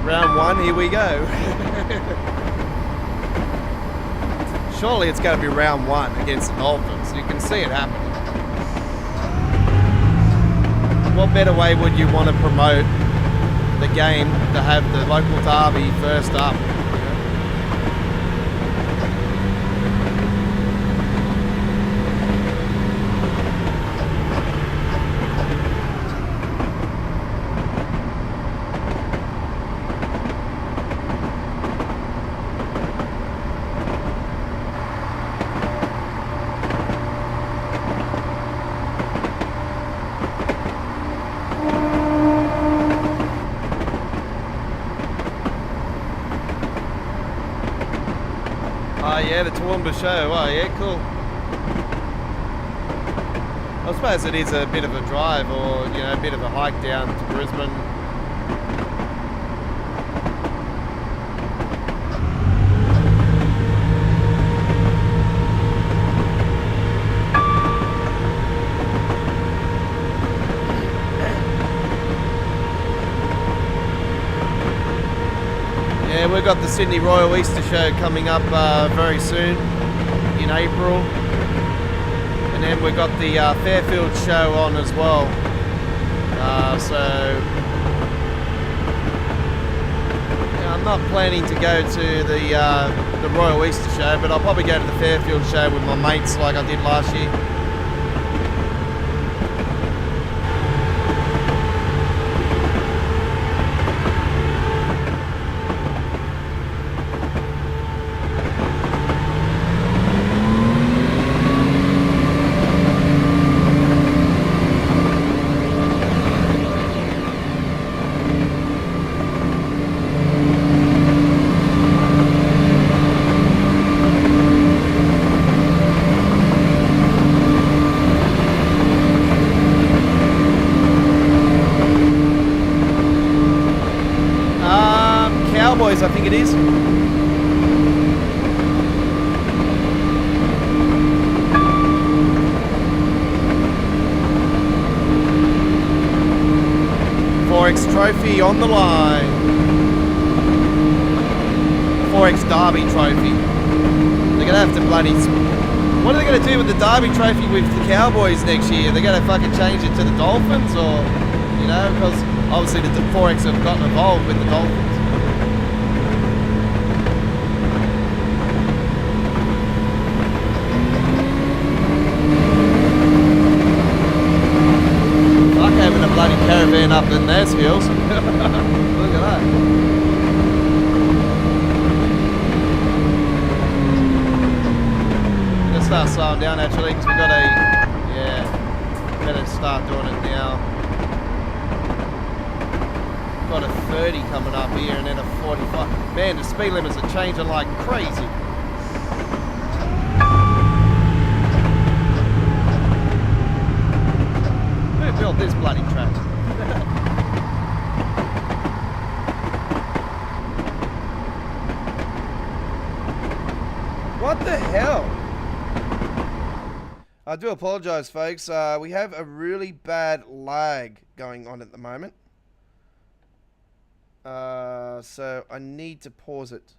round one, here we go. Surely it's going to be round one against the Dolphins. You can see it happening. What better way would you want to promote the game to have the local derby first up? Yeah, the Toowoomba show. Oh, yeah, cool. I suppose it is a bit of a drive, or a bit of a hike down to Brisbane. We've got the Sydney Royal Easter Show coming up very soon in April, and then we've got the Fairfield Show on as well. So I'm not planning to go to the Royal Easter Show, but I'll probably go to the Fairfield Show with my mates like I did last year. Cowboys, I think it is. Forex trophy on the line. Forex Derby trophy. They're gonna have to bloody. What are they gonna do with the Derby trophy with the Cowboys next year? They're gonna fucking change it to the Dolphins, or you know, because obviously the Forex have gotten involved with the Dolphins. Fuck having a bloody caravan up in those hills. Look at that. Start slowing down actually, because we got a, yeah, better start doing it now. Got a 30 coming up here and then a 45. Man, the speed limits are changing like crazy. Who built this bloody track? What the hell? I do apologise, folks. We have a really bad lag going on at the moment. So I need to pause it